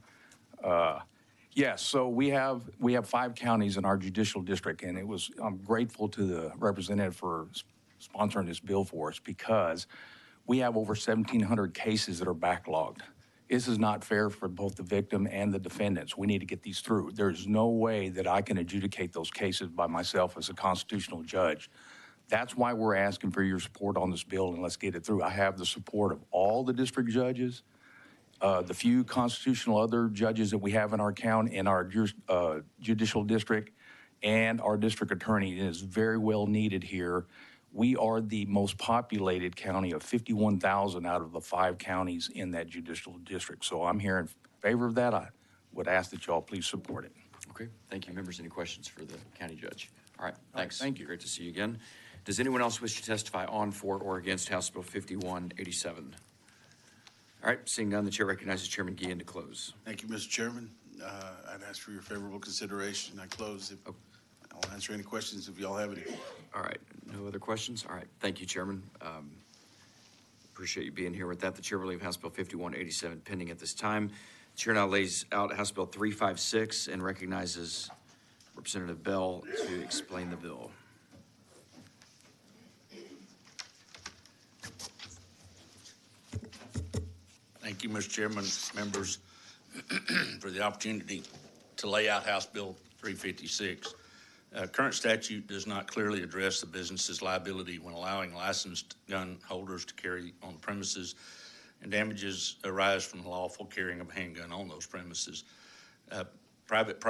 yes, so we have 5 counties in our judicial district, and I'm grateful to the representative for sponsoring this bill for us because we have over 1,700 cases that are backlogged. This is not fair for both the victim and the defendants. We need to get these through. There's no way that I can adjudicate those cases by myself as a constitutional judge. That's why we're asking for your support on this bill, and let's get it through. I have the support of all the district judges, the few constitutional other judges that we have in our county, in our judicial district, and our district attorney. It is very well needed here. We are the most populated county of 51,000 out of the 5 counties in that judicial district. So I'm here in favor of that. I would ask that y'all please support it. Okay. Thank you. Members, any questions for the county judge? All right. Thanks. Thank you. Great to see you again. Does anyone else wish to testify on, for, or against House Bill 5187? All right. Seeing none, the chair recognizes Chairman Guillen to close. Thank you, Mr. Chairman. I'd ask for your favorable consideration. I close. I'll answer any questions if y'all have any. All right. No other questions? All right. Thank you, Chairman. Appreciate you being here. With that, the chair will leave House Bill 5187 pending at this time. The chair now lays out House Bill 356 and recognizes Representative Bell to explain the bill. Thank you, Mr. Chairman, members, for the opportunity to lay out House Bill 356. Current statute does not clearly address the business's liability when allowing licensed gun holders to carry on the premises, and damages arise from the lawful carrying of a handgun on those premises. Private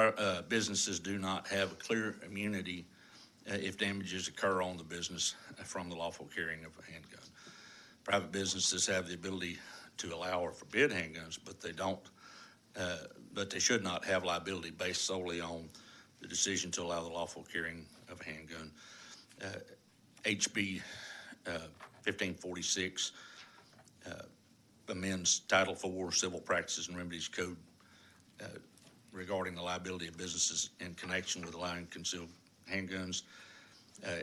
businesses do not have a clear immunity if damages occur on the business from the lawful carrying of a handgun. Private businesses have the ability to allow or forbid handguns, but they should not have liability based solely on the decision to allow the lawful carrying of a handgun. HB 1546 amends Title IV Civil Practices and Remedies Code regarding the liability of businesses in connection with allowing concealed handguns,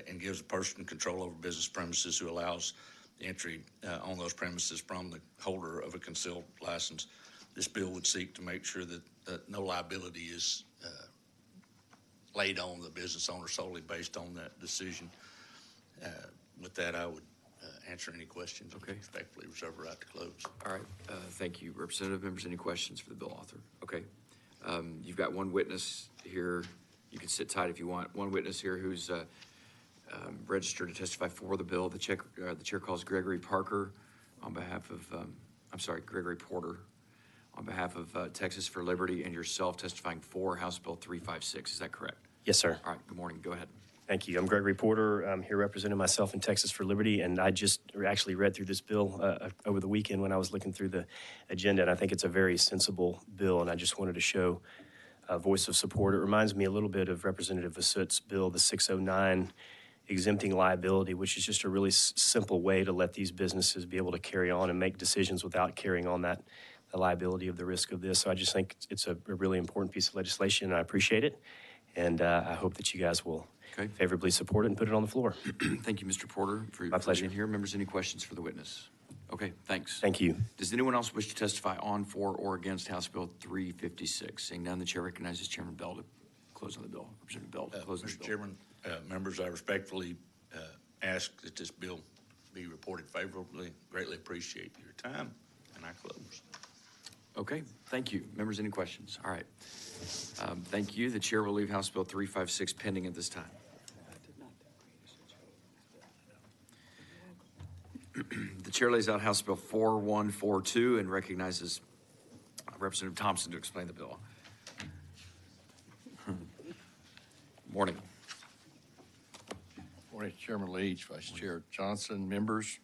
and gives a person control over business premises who allows entry on those premises from the holder of a concealed license. This bill would seek to make sure that no liability is laid on the business owner solely based on that decision. With that, I would answer any questions. Okay. Respectfully reserve the right to close. All right, thank you. Representative members, any questions for the bill author? Okay. You've got one witness here. You can sit tight if you want. One witness here who's registered to testify for the bill. The chair calls Gregory Parker on behalf of, Gregory Porter on behalf of Texas for Liberty, and yourself testifying for House Bill 356. Is that correct? Yes, sir. All right, good morning. Go ahead. Thank you. I'm Gregory Porter. I'm here representing myself in Texas for Liberty, and I just actually read through this bill over the weekend when I was looking through the agenda, and I think it's a very sensible bill, and I just wanted to show a voice of support. It reminds me a little bit of Representative Vasut's bill, the 609, exempting liability, which is just a really simple way to let these businesses be able to carry on and make decisions without carrying on the liability of the risk of this. So I just think it's a really important piece of legislation, and I appreciate it, and I hope that you guys will favorably support it and put it on the floor. Thank you, Mr. Porter, for My pleasure. being here. Members, any questions for the witness? Okay, thanks. Thank you. Does anyone else wish to testify on, for, or against House Bill 356? Seeing none, the chair recognizes Chairman Bell to close on the bill. Representative Bell, to close on the Mr. bill. Chairman, members, I respectfully ask that this bill be reported favorably. Greatly appreciate your time, and I close. Okay, thank you. Members, any questions? All right. Thank you. The chair will leave House Bill 356 pending at this time. The chair lays out House Bill 4142 and recognizes Representative Thompson to explain the bill. Morning. Morning, Chairman Leach, Vice Chair Johnson, members.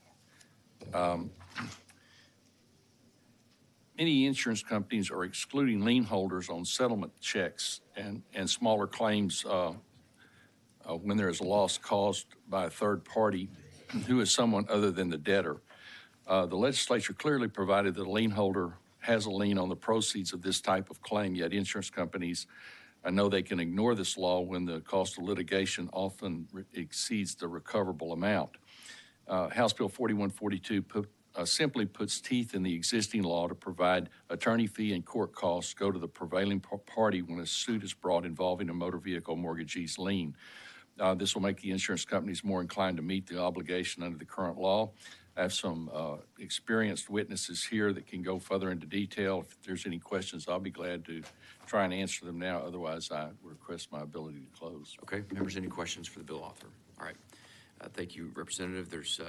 Many insurance companies are excluding lien holders on settlement checks and smaller claims when there is a loss caused by a third party who is someone other than the debtor. The legislature clearly provided that a lien holder has a lien on the proceeds of this type of claim, yet insurance companies, I know they can ignore this law when the cost of litigation often exceeds the recoverable amount. House Bill 4142 simply puts teeth in the existing law to provide attorney fee and court costs go to the prevailing party when a suit is brought involving a motor vehicle mortgagee's lien. This will make the insurance companies more inclined to meet the obligation under the current law. I have some experienced witnesses here that can go further into detail. If there's any questions, I'll be glad to try and answer them now. Otherwise, I request my ability to close. Okay, members, any questions for the bill author? All right. Thank you, Representative. There's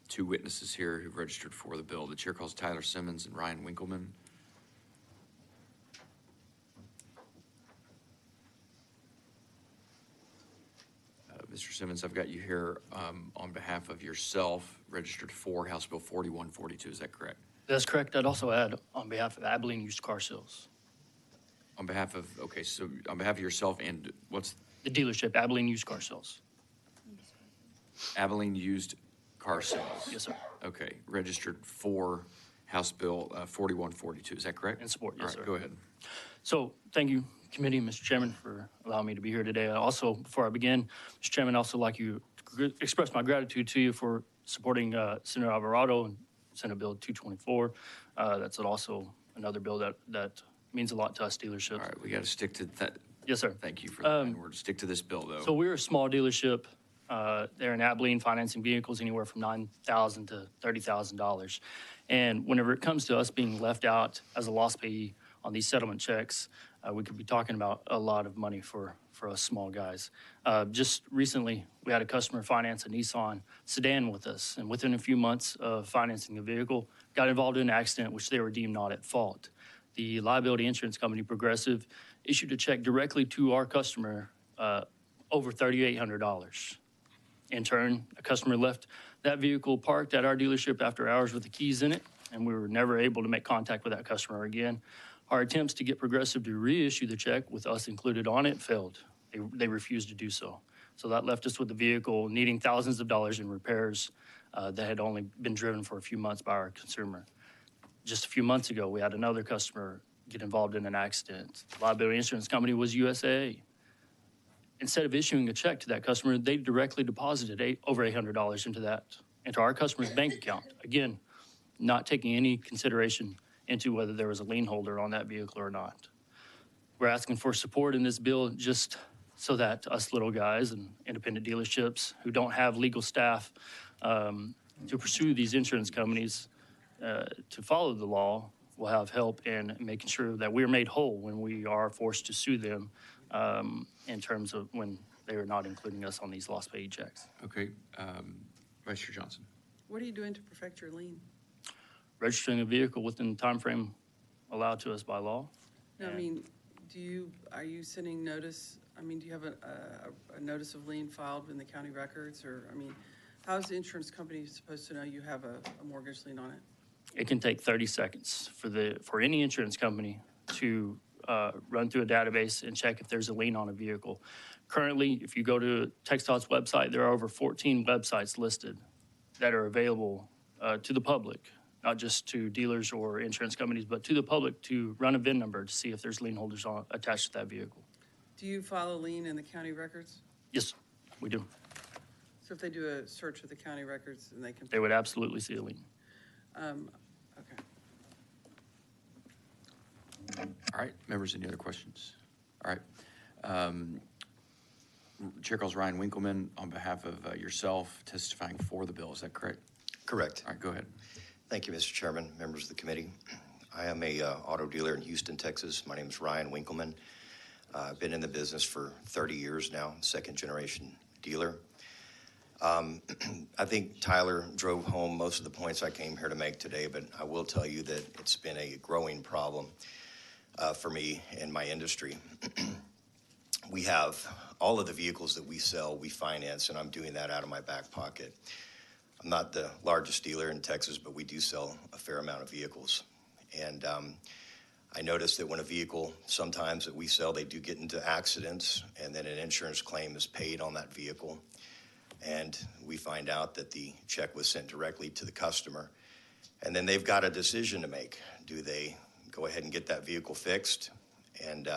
two witnesses here who've registered for the bill. The chair calls Tyler Simmons and Ryan Winkleman. Mr. Simmons, I've got you here on behalf of yourself, registered for House Bill 4142. Is that correct? That's correct. I'd also add on behalf of Abilene Used Car Sales. On behalf of, okay, so on behalf of yourself and what's? The dealership, Abilene Used Car Sales. Abilene Used Car Sales. Yes, sir. Okay, registered for House Bill 4142. Is that correct? In support, yes, All right, sir. go ahead. So thank you, committee, Mr. Chairman, for allowing me to be here today. Also, before I begin, Mr. Chairman, I'd also like to express my gratitude to you for supporting Senator Alvarado and Senate Bill 224. That's also another bill that means a lot to us dealerships. All right, we got to stick to that. Yes, sir. Thank you for that. And we're to stick to this bill, though. So we're a small dealership there in Abilene, financing vehicles anywhere from $9,000 to $30,000. And whenever it comes to us being left out as a loss payee on these settlement checks, we could be talking about a lot of money for us small guys. Just recently, we had a customer finance a Nissan sedan with us, and within a few months of financing the vehicle, got involved in an accident which they were deemed not at fault. The liability insurance company, Progressive, issued a check directly to our customer over $3,800. In turn, a customer left that vehicle parked at our dealership after hours with the keys in it, and we were never able to make contact with that customer again. Our attempts to get Progressive to reissue the check with us included on it failed. They refused to do so. So that left us with the vehicle needing thousands of dollars in repairs that had only been driven for a few months by our consumer. Just a few months ago, we had another customer get involved in an accident. The liability insurance company was USA. Instead of issuing a check to that customer, they directly deposited over $800 into our customer's bank account. Again, not taking any consideration into whether there was a lien holder on that vehicle or not. We're asking for support in this bill just so that us little guys and independent dealerships who don't have legal staff to pursue these insurance companies to follow the law will have help in making sure that we're made whole when we are forced to sue them in terms of when they are not including us on these lost pay checks. Okay, Vice Chair Johnson. What are you doing to perfect your lien? Registering a vehicle within the time frame allowed to us by law. No, I mean, are you sending notice? I mean, do you have a notice of lien filed in the county records? Or, I mean, how is the insurance company supposed to know you have a mortgage lien on it? It can take 30 seconds for any insurance company to run through a database and check if there's a lien on a vehicle. Currently, if you go to TxDOT's website, there are over 14 websites listed that are available to the public, not just to dealers or insurance companies, but to the public to run a VIN number to see if there's lien holders attached to that vehicle. Do you file a lien in the county records? Yes, we do. So if they do a search of the county records, and they can... They would absolutely see a lien. Okay. All right, members, any other questions? All right. Chair calls Ryan Winkleman on behalf of yourself testifying for the bill. Is that correct? Correct. All right, go ahead. Thank you, Mr. Chairman, members of the committee. I am a auto dealer in Houston, Texas. My name is Ryan Winkleman. I've been in the business for 30 years now, second generation dealer. I think Tyler drove home most of the points I came here to make today, but I will tell you that it's been a growing problem for me and my industry. We have all of the vehicles that we sell, we finance, and I'm doing that out of my back pocket. I'm not the largest dealer in Texas, but we do sell a fair amount of vehicles. And I noticed that when a vehicle, sometimes that we sell, they do get into accidents, and then an insurance claim is paid on that vehicle. And we find out that the check was sent directly to the customer. And then they've got a decision to make. Do they go ahead and get that vehicle fixed? And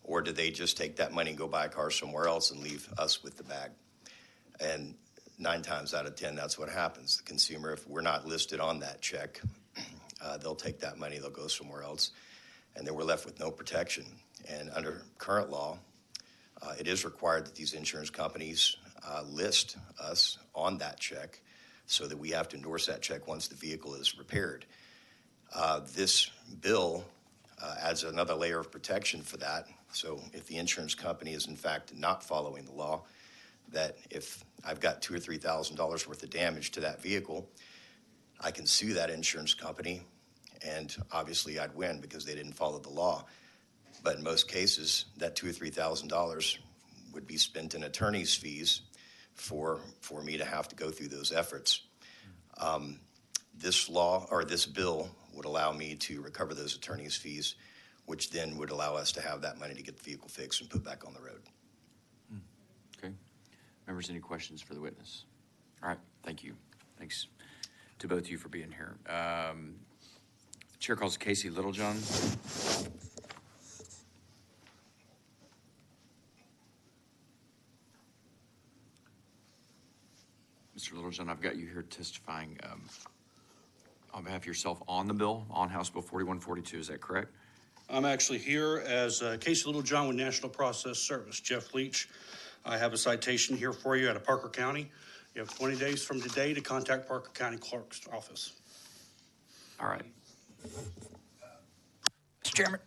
or do they just take that money and go buy a car somewhere else and leave us with the bag? And 9 times out of 10, that's what happens. The consumer, if we're not listed on that check, they'll take that money, they'll go somewhere else, and then we're left with no protection. And under current law, it is required that these insurance companies list us on that check so that we have to endorse that check once the vehicle is repaired. This bill adds another layer of protection for that. So if the insurance company is in fact not following the law, that if I've got $2,000 or $3,000 worth of damage to that vehicle, I can sue that insurance company, and obviously I'd win because they didn't follow the law. But in most cases, that $2,000 or $3,000 would be spent in attorney's fees for me to have to go through those efforts. This law, or this bill, would allow me to recover those attorney's fees, which then would allow us to have that money to get the vehicle fixed and put back on the road. Okay. Members, any questions for the witness? All right, thank you. Thanks to both of you for being here. Chair calls Casey Littlejohn. Mr. Littlejohn, I've got you here testifying on behalf of yourself on the bill, on House Bill 4142. Is that correct? I'm actually here as Casey Littlejohn with National Process Service. Jeff Leach, I have a citation here for you out of Parker County. You have 20 days from today to contact Parker County Clerk's office. All right. Mr. Chairman,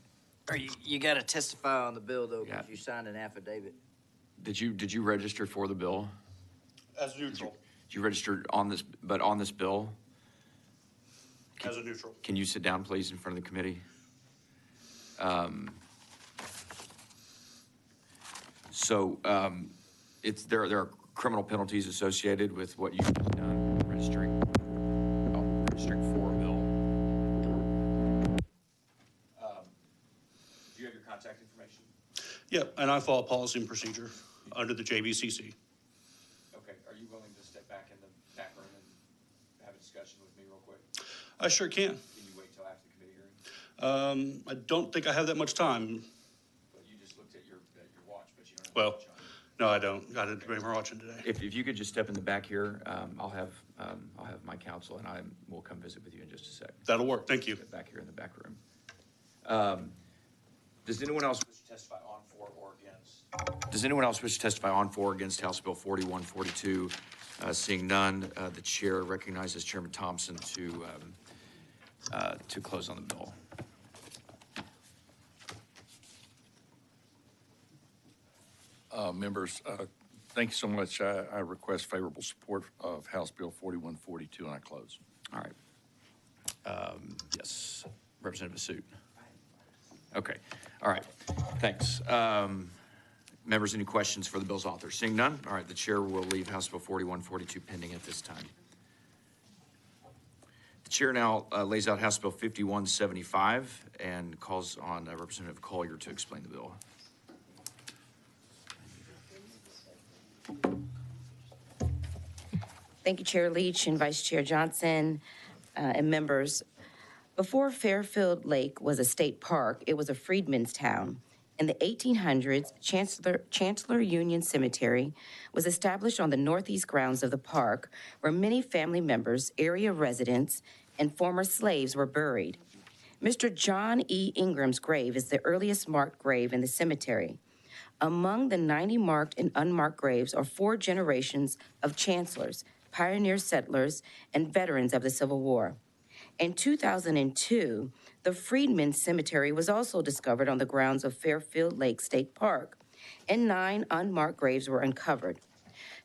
you got to testify on the bill, though, because you signed an affidavit. Did you register for the bill? As neutral. Did you register on this, but on this bill? As a neutral. Can you sit down, please, in front of the committee? There are criminal penalties associated with what you've done registering for a bill. Do you have your contact information? Yep, and I follow policy and procedure under the JVCC. Okay, are you willing to step back in the back room and have a discussion with me real quick? I sure can. Can you wait till after the committee I don't think I have that much time. You just looked at your watch, but you don't have Well, no, I don't. Got to bring my watch in today. If you could just step in the back here, I'll have my counsel and we'll come visit with you in just a sec. That'll work. Thank you. Back here in the back room. Does anyone else wish to testify on for or against? Does anyone else wish to testify on for or against House Bill 4142? Seeing none, the chair recognizes Chairman Thompson to close on the bill. Members, thank you so much. I request favorable support of House Bill 4142, and I close. All right. Yes, Representative Asute. Okay. All right. Thanks. Members, any questions for the bill's author? Seeing none, all right, the chair will leave House Bill 4142 pending at this time. The chair now lays out House Bill 5175 and calls on Representative Collier to explain the bill. Thank you, Chair Leach and Vice Chair Johnson and members. Before Fairfield Lake was a state park, it was a freedmen's town. In the 1800s, Chancellor Union Cemetery was established on the northeast grounds of the park, where many family members, area residents, and former slaves were buried. Mr. John E. Ingram's grave is the earliest marked grave in the cemetery. Among the 90 marked and unmarked graves are 4 generations of chancellors, pioneer settlers, and veterans of the Civil War. In 2002, the Freedmen's Cemetery was also discovered on the grounds of Fairfield Lake State Park, and 9 unmarked graves were uncovered.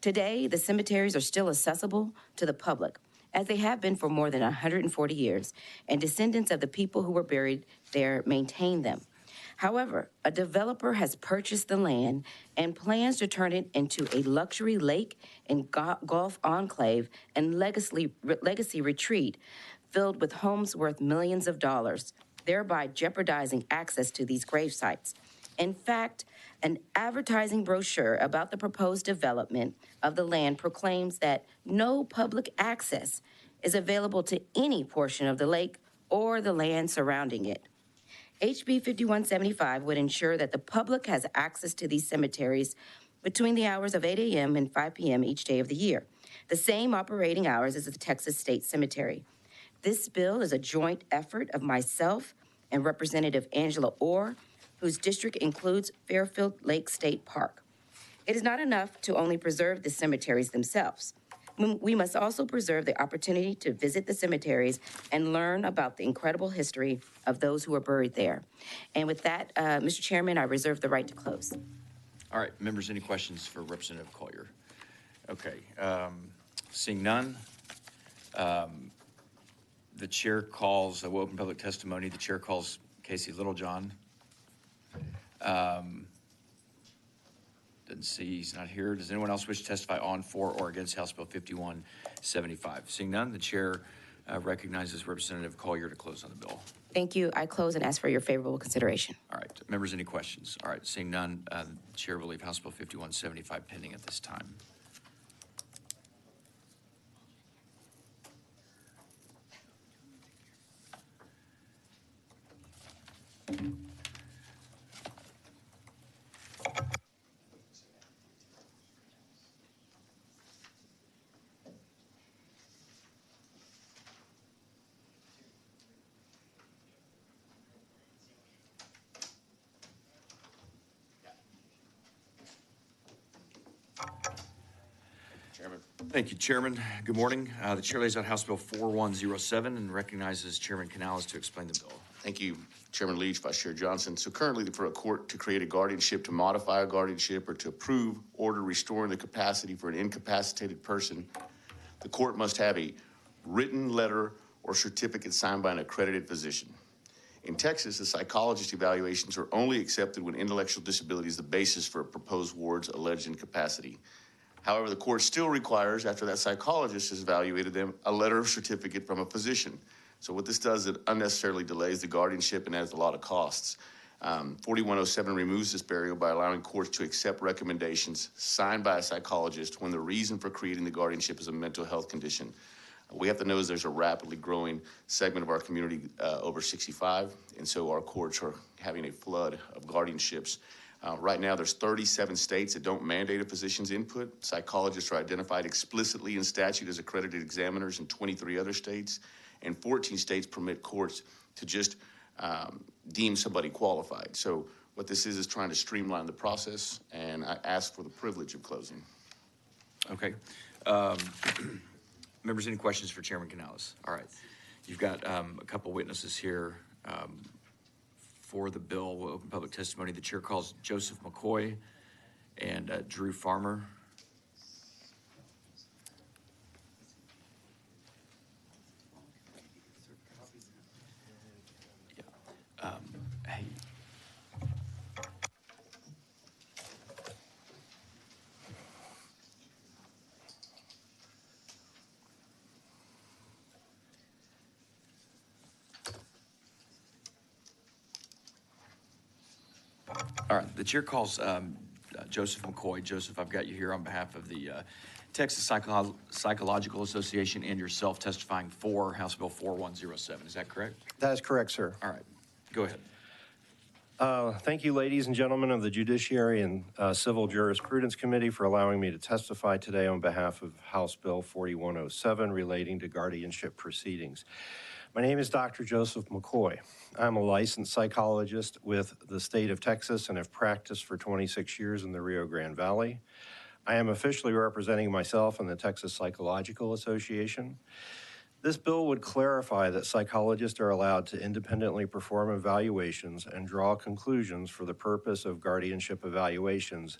Today, the cemeteries are still accessible to the public, as they have been for more than 140 years, and descendants of the people who were buried there maintain them. However, a developer has purchased the land and plans to turn it into a luxury lake and golf enclave and legacy retreat filled with homes worth millions of dollars, thereby jeopardizing access to these grave sites. In fact, an advertising brochure about the proposed development of the land proclaims that no public access is available to any portion of the lake or the land surrounding it. HB 5175 would ensure that the public has access to these cemeteries between the hours of 8 a.m. and 5 p.m. each day of the year, the same operating hours as the Texas State Cemetery. This bill is a joint effort of myself and Representative Angela Orr, whose district includes Fairfield Lake State Park. It is not enough to only preserve the cemeteries themselves. We must also preserve the opportunity to visit the cemeteries and learn about the incredible history of those who are buried there. And with that, Mr. Chairman, I reserve the right to close. All right, members, any questions for Representative Collier? Okay, seeing none, the chair calls, we'll open public testimony. The chair calls Casey Littlejohn. Didn't see, he's not here. Does anyone else wish to testify on, for, or against House Bill 5175? Seeing none, the chair recognizes Representative Collier to close on the bill. Thank you. I close and ask for your favorable consideration. All right, members, any questions? All right, seeing none, the chair will leave House Bill 5175 pending at this time. Thank you, Chairman. Good morning. The chair lays out House Bill 4107 and recognizes Chairman Canales to explain the bill. Thank you, Chairman Leach, Vice Chair Johnson. So currently, for a court to create a guardianship, to modify a guardianship, or to approve order restoring the capacity for an incapacitated person, the court must have a written letter or certificate signed by an accredited physician. In Texas, the psychologist evaluations are only accepted when intellectual disability is the basis for a proposed ward's alleged incapacity. However, the court still requires, after that psychologist has evaluated them, a letter or certificate from a physician. So what this does, it unnecessarily delays the guardianship and adds a lot of costs. 4107 removes this barrier by allowing courts to accept recommendations signed by a psychologist when the reason for creating the guardianship is a mental health condition. We have to know is there's a rapidly growing segment of our community over 65, and so our courts are having a flood of guardianships. Right now, there's 37 states that don't mandate a physician's input. Psychologists are identified explicitly in statute as accredited examiners in 23 other states, and 14 states permit courts to just deem somebody qualified. So what this is trying to streamline the process, and I ask for the privilege of closing. Okay. Members, any questions for Chairman Canales? All right. You've got a couple witnesses here for the bill. We'll open public testimony. The chair calls Joseph McCoy and Drew Farmer. Yeah. Hey. All right, the chair calls Joseph McCoy. Joseph, I've got you here on behalf of the Texas Psychological Association and yourself testifying for House Bill 4107. Is that correct? That is correct, sir. All right, go ahead. Thank you, ladies and gentlemen of the Judiciary and Civil Jurisprudence Committee, for allowing me to testify today on behalf of House Bill 4107 relating to guardianship proceedings. My name is Dr. Joseph McCoy. I'm a licensed psychologist with the state of Texas and have practiced for 26 years in the Rio Grande Valley. I am officially representing myself and the Texas Psychological Association. This bill would clarify that psychologists are allowed to independently perform evaluations and draw conclusions for the purpose of guardianship evaluations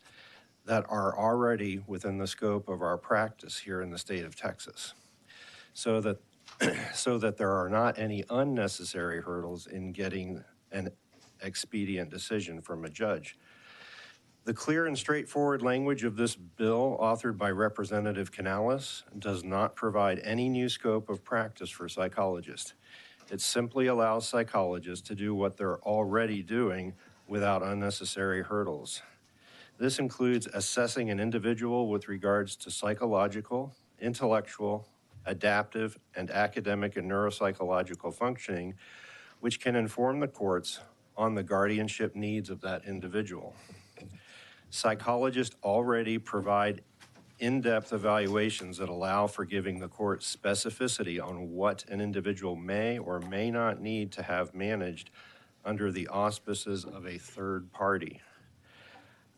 that are already within the scope of our practice here in the state of Texas, so that there are not any unnecessary hurdles in getting an expedient decision from a judge. The clear and straightforward language of this bill, authored by Representative Canales, does not provide any new scope of practice for psychologists. It simply allows psychologists to do what they're already doing without unnecessary hurdles. This includes assessing an individual with regards to psychological, intellectual, adaptive, and academic and neuropsychological functioning, which can inform the courts on the guardianship needs of that individual. Psychologists already provide in-depth evaluations that allow for giving the court specificity on what an individual may or may not need to have managed under the auspices of a third party.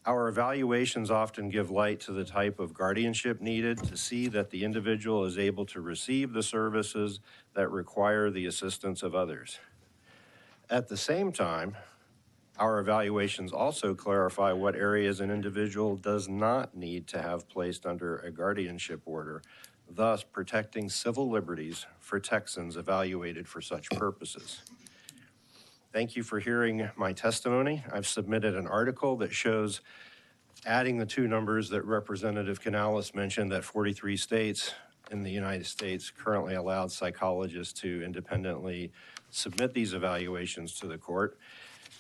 Our evaluations often give light to the type of guardianship needed to see that the individual is able to receive the services that require the assistance of others. At the same time, our evaluations also clarify what areas an individual does not need to have placed under a guardianship order, thus protecting civil liberties for Texans evaluated for such purposes. Thank you for hearing my testimony. I've submitted an article that shows, adding the two numbers that Representative Canales mentioned, that 43 states in the United States currently allowed psychologists to independently submit these evaluations to the court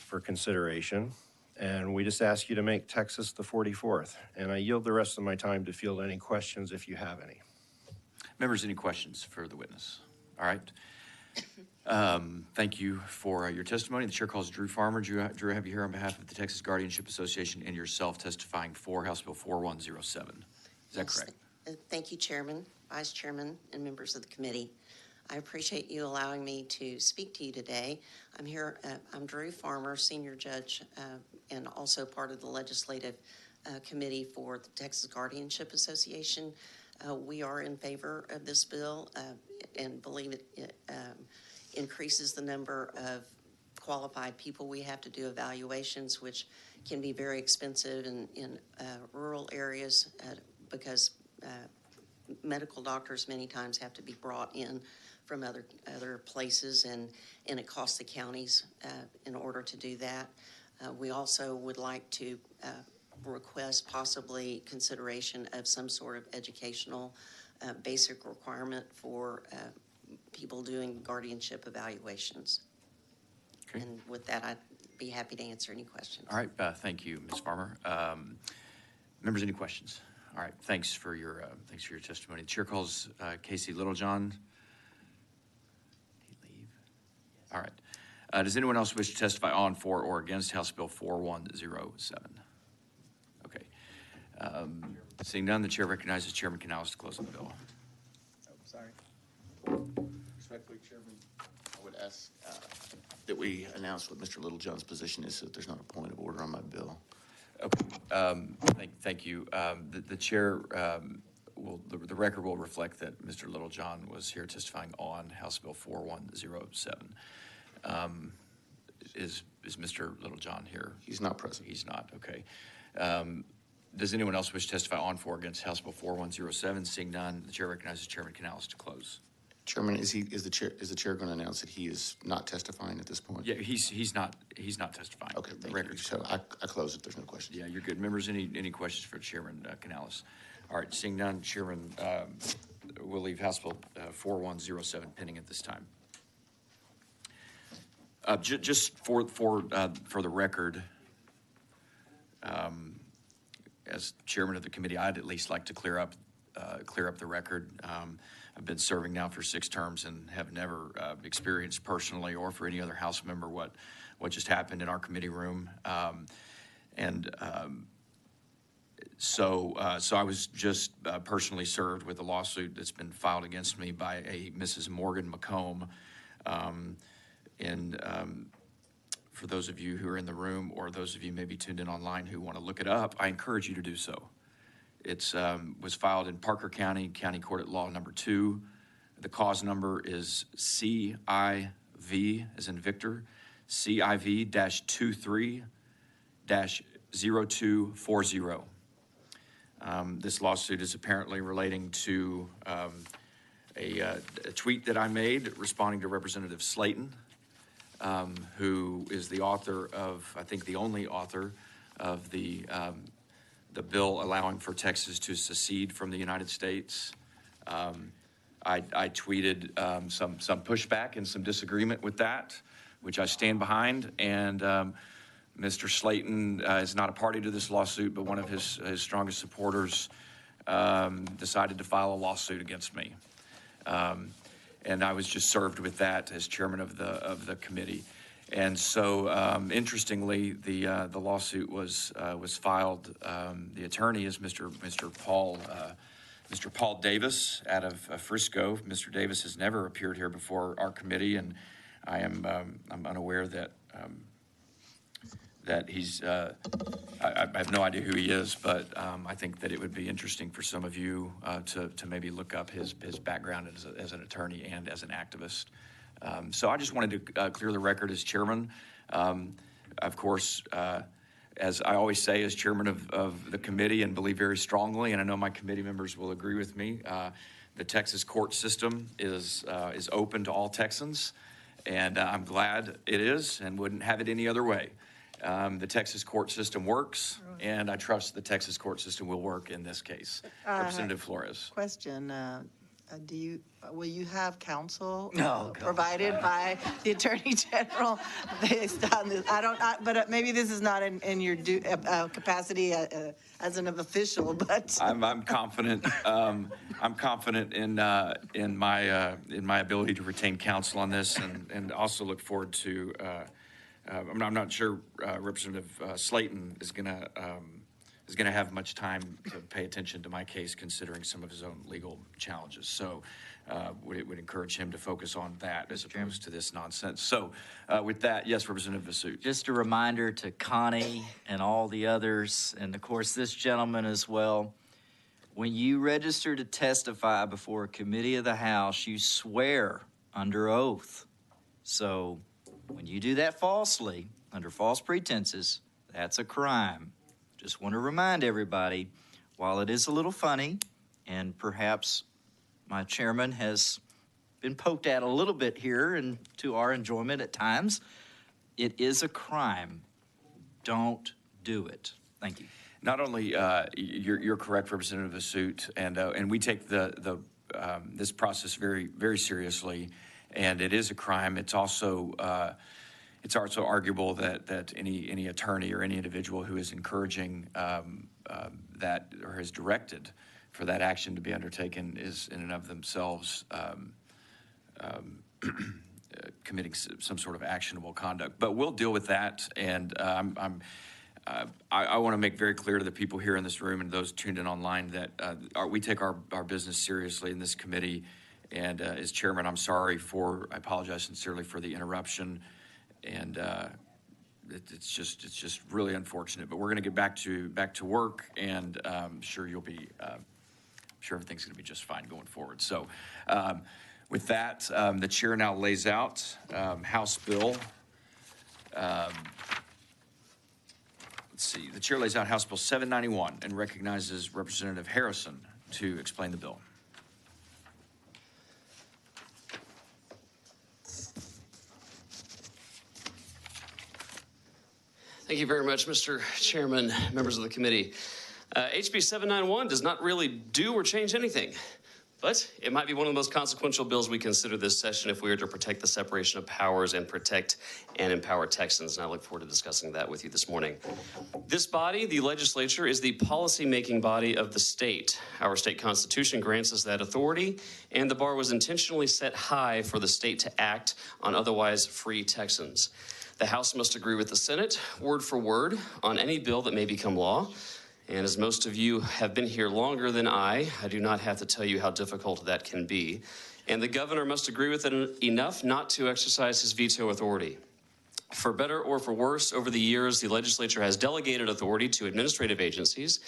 for consideration. And we just ask you to make Texas the 44th. And I yield the rest of my time to field any questions if you have any. Members, any questions for the witness? All right. Thank you for your testimony. The chair calls Drew Farmer. Drew, I have you here on behalf of the Texas Guardianship Association and yourself testifying for House Bill 4107. Is that correct? Thank you, Chairman, Vice Chairman, and members of the committee. I appreciate you allowing me to speak to you today. I'm here, I'm Drew Farmer, Senior Judge, and also part of the Legislative Committee for the Texas Guardianship Association. We are in favor of this bill and believe it increases the number of qualified people we have to do evaluations, which can be very expensive in rural areas because medical doctors many times have to be brought in from other places, and it costs the counties in order to do that. We also would like to request possibly consideration of some sort of educational basic requirement for people doing guardianship evaluations. Okay. And with that, I'd be happy to answer any questions. All right. Thank you, Ms. Farmer. Members, any questions? All right, thanks for your testimony. The chair calls Casey Littlejohn. Did he leave? All right. Does anyone else wish to testify on, for, or against House Bill 4107? Okay. Seeing none, the chair recognizes Chairman Canales to close on the bill. Oh, sorry. Respectfully, Chairman, I would ask that we announce what Mr. Littlejohn's position is, so that there's not a point of order on my bill. Okay. Thank you. The chair the record will reflect that Mr. Littlejohn was here testifying on House Bill 4107. Is Mr. Littlejohn here? He's not present. He's not. Okay. Does anyone else wish to testify on, for, or against House Bill 4107? Seeing none, the chair recognizes Chairman Canales to close. Chairman, is the chair going to announce that he is not testifying at this point? Yeah, he's not testifying. Okay, thank you. So I close if there's no questions. Yeah, you're good. Members, any questions for Chairman Canales? All right, seeing none, Chairman will leave House Bill 4107 pending at this time. Just for the record, as chairman of the committee, I'd at least like to clear up the record. I've been serving now for 6 terms and have never experienced personally, or for any other House member, what just happened in our committee room. So I was just personally served with a lawsuit that's been filed against me by a Mrs. Morgan McComb. For those of you who are in the room, or those of you maybe tuned in online who want to look it up, I encourage you to do so. It was filed in Parker County, County Court at Law number 2. The cause number is CIV, as in Victor, CIV-23-0240. This lawsuit is apparently relating to a tweet that I made responding to Representative Slayton, who is the author of, I think the only author of the bill allowing for Texas to secede from the United States. I tweeted some pushback and some disagreement with that, which I stand behind. And Mr. Slayton is not a party to this lawsuit, but one of his strongest supporters decided to file a lawsuit against me. And I was just served with that as chairman of the committee. And so, interestingly, the lawsuit was filed. The attorney is Mr. Paul Davis out of Frisco. Mr. Davis has never appeared here before our committee, and I'm unaware that he's. I have no idea who he is, but I think that it would be interesting for some of you to maybe look up his background as an attorney and as an activist. So I just wanted to clear the record as chairman. Of course, as I always say, as chairman of the committee, and believe very strongly, and I know my committee members will agree with me, the Texas court system is open to all Texans, and I'm glad it is, and wouldn't have it any other way. The Texas court system works, and I trust the Texas court system will work in this case. Representative Flores. Question, will you have counsel No, provided by the Attorney General based on this? But maybe this is not in your capacity as an official, but. I'm confident. I'm confident in my ability to retain counsel on this, and also look forward to. I'm not sure Representative Slayton is going to have much time to pay attention to my case, considering some of his own legal challenges. So would encourage him to focus on that as opposed to this nonsense. So with that, yes, Representative Vasut. Just a reminder to Connie and all the others, and of course this gentleman as well, when you register to testify before a committee of the House, you swear under oath. So when you do that falsely, under false pretenses, that's a crime. Just want to remind everybody, while it is a little funny, and perhaps my chairman has been poked at a little bit here and to our enjoyment at times, it is a crime. Don't do it. Thank you. Not only you're correct, Representative Vasut, and we take this process very, very seriously, and it is a crime. It's also it's also arguable that any attorney or any individual who is encouraging that or has directed for that action to be undertaken is in and of themselves committing some sort of actionable conduct. But we'll deal with that, and I want to make very clear to the people here in this room and those tuned in online that we take our business seriously in this committee. And as chairman, I apologize sincerely for the interruption, and it's just really unfortunate. But we're going to get back to work, and I'm sure sure everything's going to be just fine going forward. So, with that, the chair now lays out House Bill. Let's see. The chair lays out House Bill 791 and recognizes Representative Harrison to explain the bill. Thank you very much, Mr. Chairman, members of the committee. HB 791 does not really do or change anything, but it might be one of the most consequential bills we consider this session if we are to protect the separation of powers and protect and empower Texans, and I look forward to discussing that with you this morning. This body, the legislature, is the policy-making body of the state. Our state constitution grants us that authority, and the bar was intentionally set high for the state to act on otherwise free Texans. The House must agree with the Senate, word for word, on any bill that may become law. And as most of you have been here longer than I do not have to tell you how difficult that can be. And the governor must agree with it enough not to exercise his veto authority. For better or for worse, over the years, the legislature has delegated authority to administrative agencies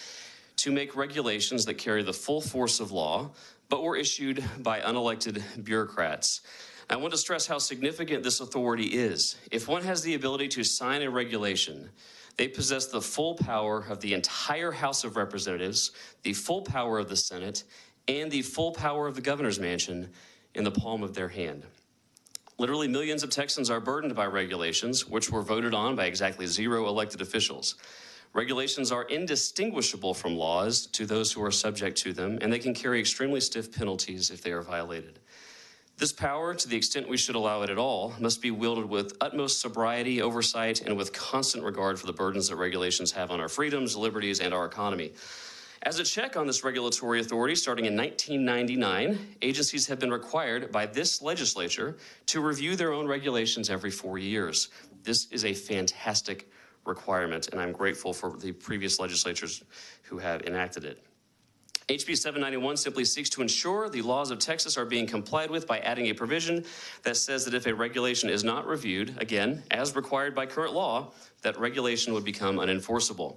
to make regulations that carry the full force of law, but were issued by unelected bureaucrats. I want to stress how significant this authority is. If one has the ability to sign a regulation, they possess the full power of the entire House of Representatives, the full power of the Senate, and the full power of the governor's mansion in the palm of their hand. Literally millions of Texans are burdened by regulations, which were voted on by exactly 0 elected officials. Regulations are indistinguishable from laws to those who are subject to them, and they can carry extremely stiff penalties if they are violated. This power, to the extent we should allow it at all, must be wielded with utmost sobriety, oversight, and with constant regard for the burdens that regulations have on our freedoms, liberties, and our economy. As a check on this regulatory authority, starting in 1999, agencies have been required by this legislature to review their own regulations every 4 years. This is a fantastic requirement, and I'm grateful for the previous legislatures who have enacted it. HB 791 simply seeks to ensure the laws of Texas are being complied with by adding a provision that says that if a regulation is not reviewed, again, as required by current law, that regulation would become unenforceable.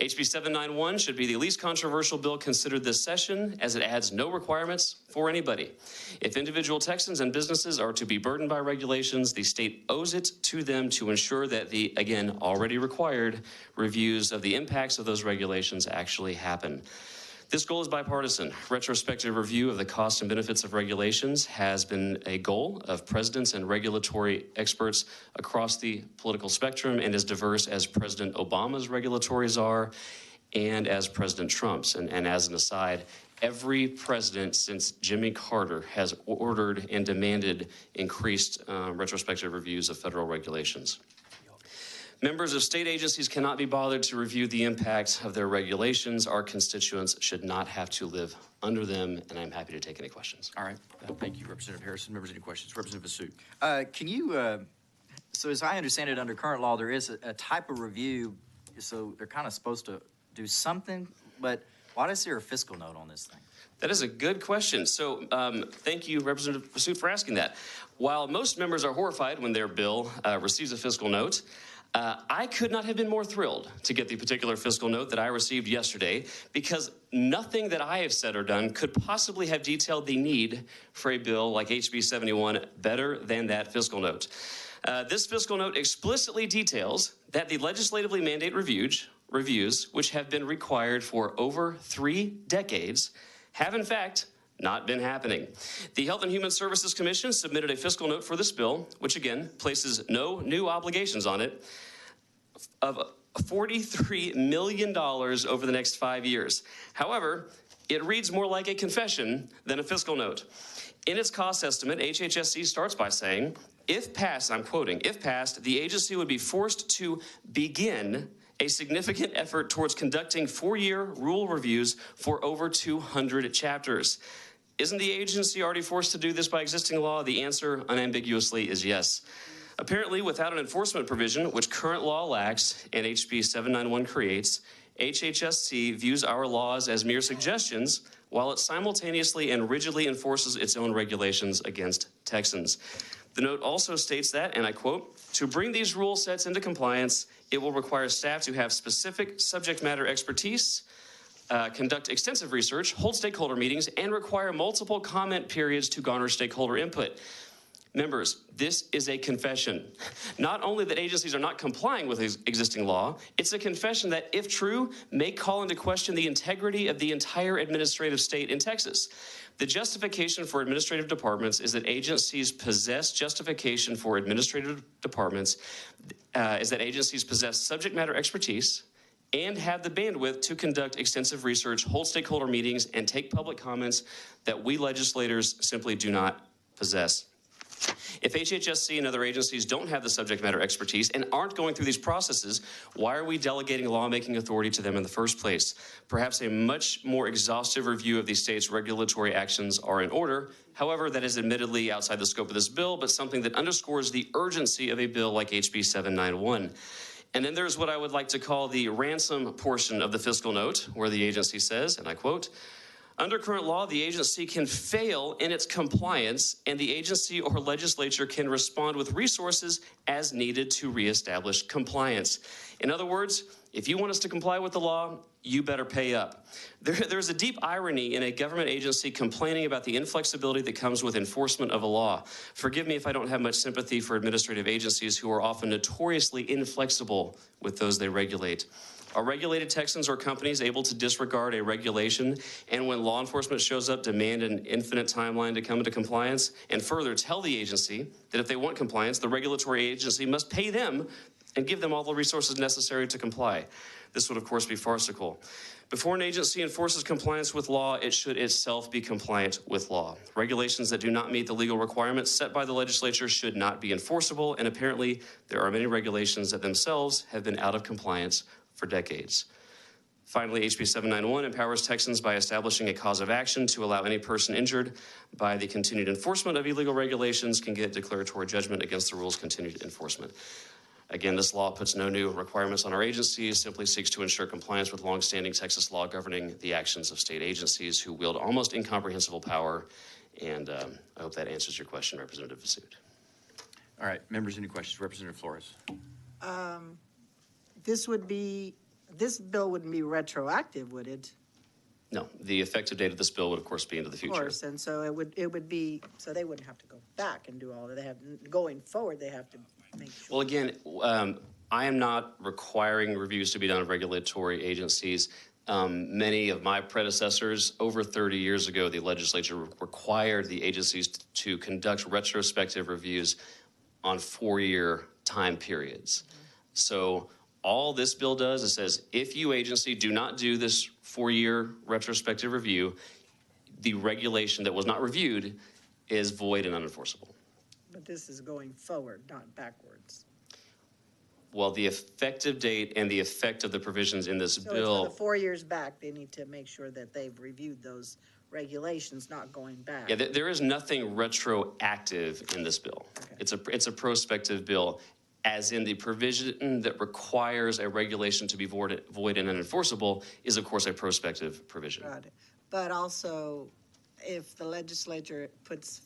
HB 791 should be the least controversial bill considered this session, as it adds no requirements for anybody. If individual Texans and businesses are to be burdened by regulations, the state owes it to them to ensure that the, again, already required reviews of the impacts of those regulations actually happen. This goal is bipartisan. Retrospective review of the costs and benefits of regulations has been a goal of presidents and regulatory experts across the political spectrum, and as diverse as President Obama's regulatories are and as President Trump's. And as an aside, every president since Jimmy Carter has ordered and demanded increased retrospective reviews of federal regulations. Members of state agencies cannot be bothered to review the impact of their regulations. Our constituents should not have to live under them, and I'm happy to take any questions. All right. Thank you, Representative Harrison. Members, any questions? Representative Vasut. Can you, so as I understand it, under current law, there is a type of review, so they're kind of supposed to do something, but why is there a fiscal note on this thing? That is a good question. So thank you, Representative Vasut, for asking that. While most members are horrified when their bill receives a fiscal note, I could not have been more thrilled to get the particular fiscal note that I received yesterday, because nothing that I have said or done could possibly have detailed the need for a bill like HB 71 better than that fiscal note. This fiscal note explicitly details that the legislatively mandated reviews, which have been required for over 3 decades, have in fact not been happening. The Health and Human Services Commission submitted a fiscal note for this bill, which again places no new obligations on it, of $43 million over the next 5 years. However, it reads more like a confession than a fiscal note. In its cost estimate, HHSC starts by saying If passed, I'm quoting, if passed, the agency would be forced to begin a significant effort towards conducting 4-year rule reviews for over 200 chapters. Isn't the agency already forced to do this by existing law? The answer unambiguously is yes. Apparently, without an enforcement provision, which current law lacks and HB 791 creates, HHSC views our laws as mere suggestions while it simultaneously and rigidly enforces its own regulations against Texans. The note also states that, and I quote, "To bring these rule sets into compliance, it will require staff to have specific subject matter expertise, conduct extensive research, hold stakeholder meetings, and require multiple comment periods to garner stakeholder input." Members, this is a confession. Not only that agencies are not complying with existing law, it's a confession that, if true, may call into question the integrity of the entire administrative state in Texas. The justification for administrative departments is that agencies possess justification for administrative departments is that agencies possess subject matter expertise and have the bandwidth to conduct extensive research, hold stakeholder meetings, and take public comments that we legislators simply do not possess. If HHSC and other agencies don't have the subject matter expertise and aren't going through these processes, why are we delegating lawmaking authority to them in the first place? Perhaps a much more exhaustive review of these states' regulatory actions are in order. However, that is admittedly outside the scope of this bill, but something that underscores the urgency of a bill like HB 791. And then there's what I would like to call the ransom portion of the fiscal note, where the agency says, and I quote, "Under current law, the agency can fail in its compliance, and the agency or legislature can respond with resources as needed to reestablish compliance." In other words, if you want us to comply with the law, you better pay up. There's a deep irony in a government agency complaining about the inflexibility that comes with enforcement of a law. Forgive me if I don't have much sympathy for administrative agencies who are often notoriously inflexible with those they regulate. Are regulated Texans or companies able to disregard a regulation and, when law enforcement shows up, demand an infinite timeline to come into compliance? And further, tell the agency that if they want compliance, the regulatory agency must pay them and give them all the resources necessary to comply. This would, of course, be farcical. Before an agency enforces compliance with law, it should itself be compliant with law. Regulations that do not meet the legal requirements set by the legislature should not be enforceable, and apparently there are many regulations that themselves have been out of compliance for decades. Finally, HB 791 empowers Texans by establishing a cause of action to allow any person injured by the continued enforcement of illegal regulations can get declaratory judgment against the rule's continued enforcement. Again, this law puts no new requirements on our agencies, simply seeks to ensure compliance with longstanding Texas law governing the actions of state agencies who wield almost incomprehensible power. And I hope that answers your question, Representative Vasud. All right, members, any questions? Representative Flores. This bill wouldn't be retroactive, would it? No, the effective date of this bill would, of course, be into the future. Of course, and so it would be, so they wouldn't have to go back and do all that. They have, going forward, they have to make sure. Well, again, I am not requiring reviews to be done of regulatory agencies. Many of my predecessors, over 30 years ago, the legislature required the agencies to conduct retrospective reviews on 4-year time periods. So all this bill does is says, if you agency do not do this 4-year retrospective review, the regulation that was not reviewed is void and unenforceable. But this is going forward, not backwards. Well, the effective date and the effect of the provisions in this So bill. it's for the 4 years back, they need to make sure that they've reviewed those regulations, not going back. Yeah, there is nothing retroactive in this bill. Okay. It's a prospective bill, as in the provision that requires a regulation to be void and unenforceable is, of course, a prospective provision. Got it. But also, if the legislature puts,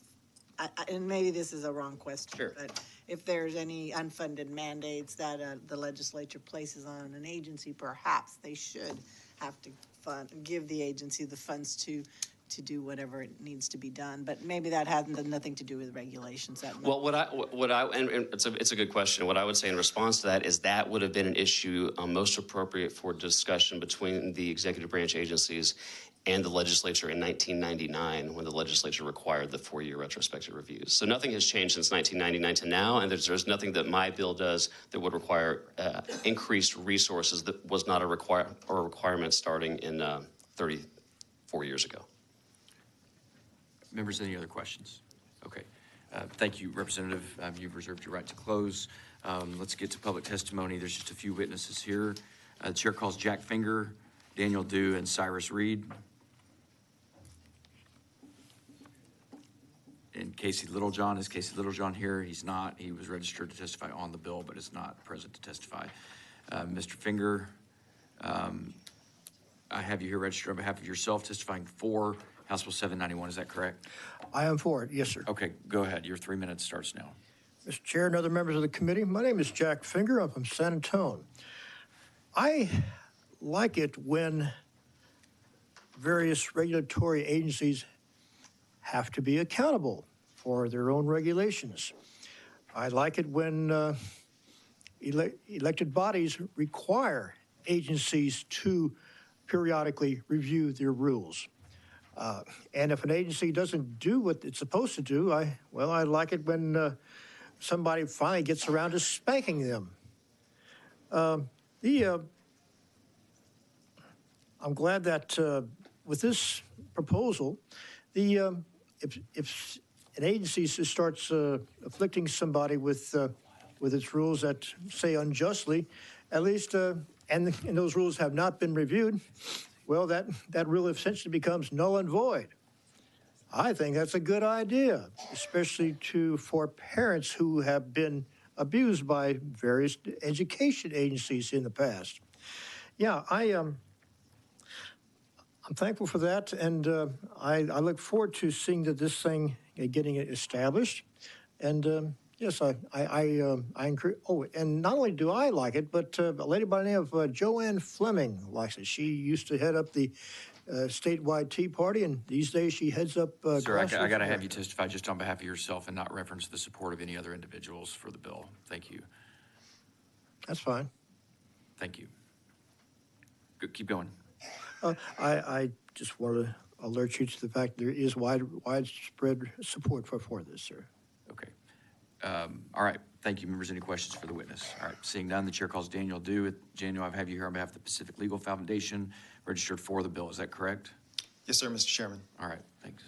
and maybe this is a wrong question, sure, but if there's any unfunded mandates that the legislature places on an agency, perhaps they should have to give the agency the funds to do whatever it needs to be done, but maybe that has nothing to do with regulations. Well, and it's a good question. What I would say in response to that is that would have been an issue most appropriate for discussion between the executive branch agencies and the legislature in 1999 when the legislature required the 4-year retrospective reviews. So nothing has changed since 1999 to now, and there's nothing that my bill does that would require increased resources that was not a requirement starting in 34 years ago. Members, any other questions? Okay. Thank you, Representative. You've reserved your right to close. Let's get to public testimony. There's just a few witnesses here. The chair calls Jack Finger, Daniel Dew, and Cyrus Reed. And Casey Littlejohn. Is Casey Littlejohn here? He's not. He was registered to testify on the bill, but is not present to testify. Mr. Finger, I have you here registered on behalf of yourself, testifying for House Bill 791. Is that correct? I am for it, yes, sir. Okay, go ahead. Your 3 minutes starts now. Mr. Chair and other members of the committee, my name is Jack Finger. I'm from San Antonio. I like it when various regulatory agencies have to be accountable for their own regulations. I like it when elected bodies require agencies to periodically review their rules. And if an agency doesn't do what it's supposed to do, I like it when somebody finally gets around to spanking them. I'm glad that with this proposal, if an agency starts afflicting somebody with its rules that say unjustly, at least, and those rules have not been reviewed, well, that rule essentially becomes null and void. I think that's a good idea, especially for parents who have been abused by various education agencies in the past. Yeah, I'm thankful for that, and I look forward to seeing that this thing getting established. And yes, I encourage. Oh, and not only do I like it, but a lady by the name of Joanne Fleming likes it. She used to head up the statewide Tea Party, and these days she heads up. Sir, I got to have you testify just on behalf of yourself and not reference the support of any other individuals for the bill. Thank you. That's fine. Thank you. Good, keep going. I just want to alert you to the fact there is widespread support for this, sir. Okay. All right. Thank you, members. Any questions for the witness? All right. Seeing none, the chair calls Daniel Dew. Daniel, I have you here on behalf of the Pacific Legal Foundation, registered for the bill. Is that correct? Yes, sir, Mr. Chairman. All right. Thanks.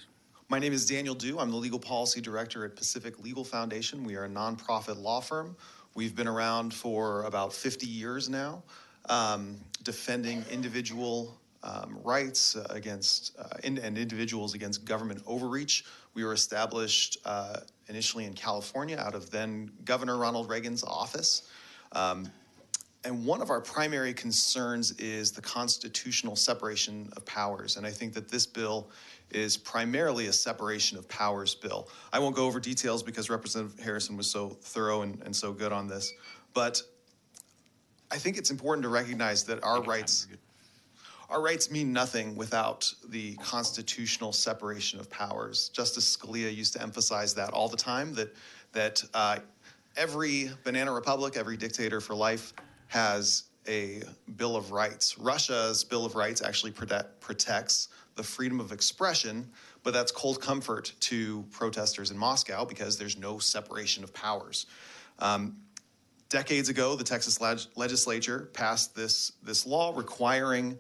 My name is Daniel Dew. I'm the Legal Policy Director at Pacific Legal Foundation. We are a nonprofit law firm. We've been around for about 50 years now, defending individual rights against and individuals against government overreach. We were established initially in California out of then Governor Ronald Reagan's office. And one of our primary concerns is the constitutional separation of powers. And I think that this bill is primarily a separation of powers bill. I won't go over details because Representative Harrison was so thorough and so good on this. But I think it's important to recognize that our rights mean nothing without the constitutional separation of powers. Justice Scalia used to emphasize that all the time, that every banana republic, every dictator for life has a Bill of Rights. Russia's Bill of Rights actually protects the freedom of expression, but that's cold comfort to protesters in Moscow because there's no separation of powers. Decades ago, the Texas legislature passed this law requiring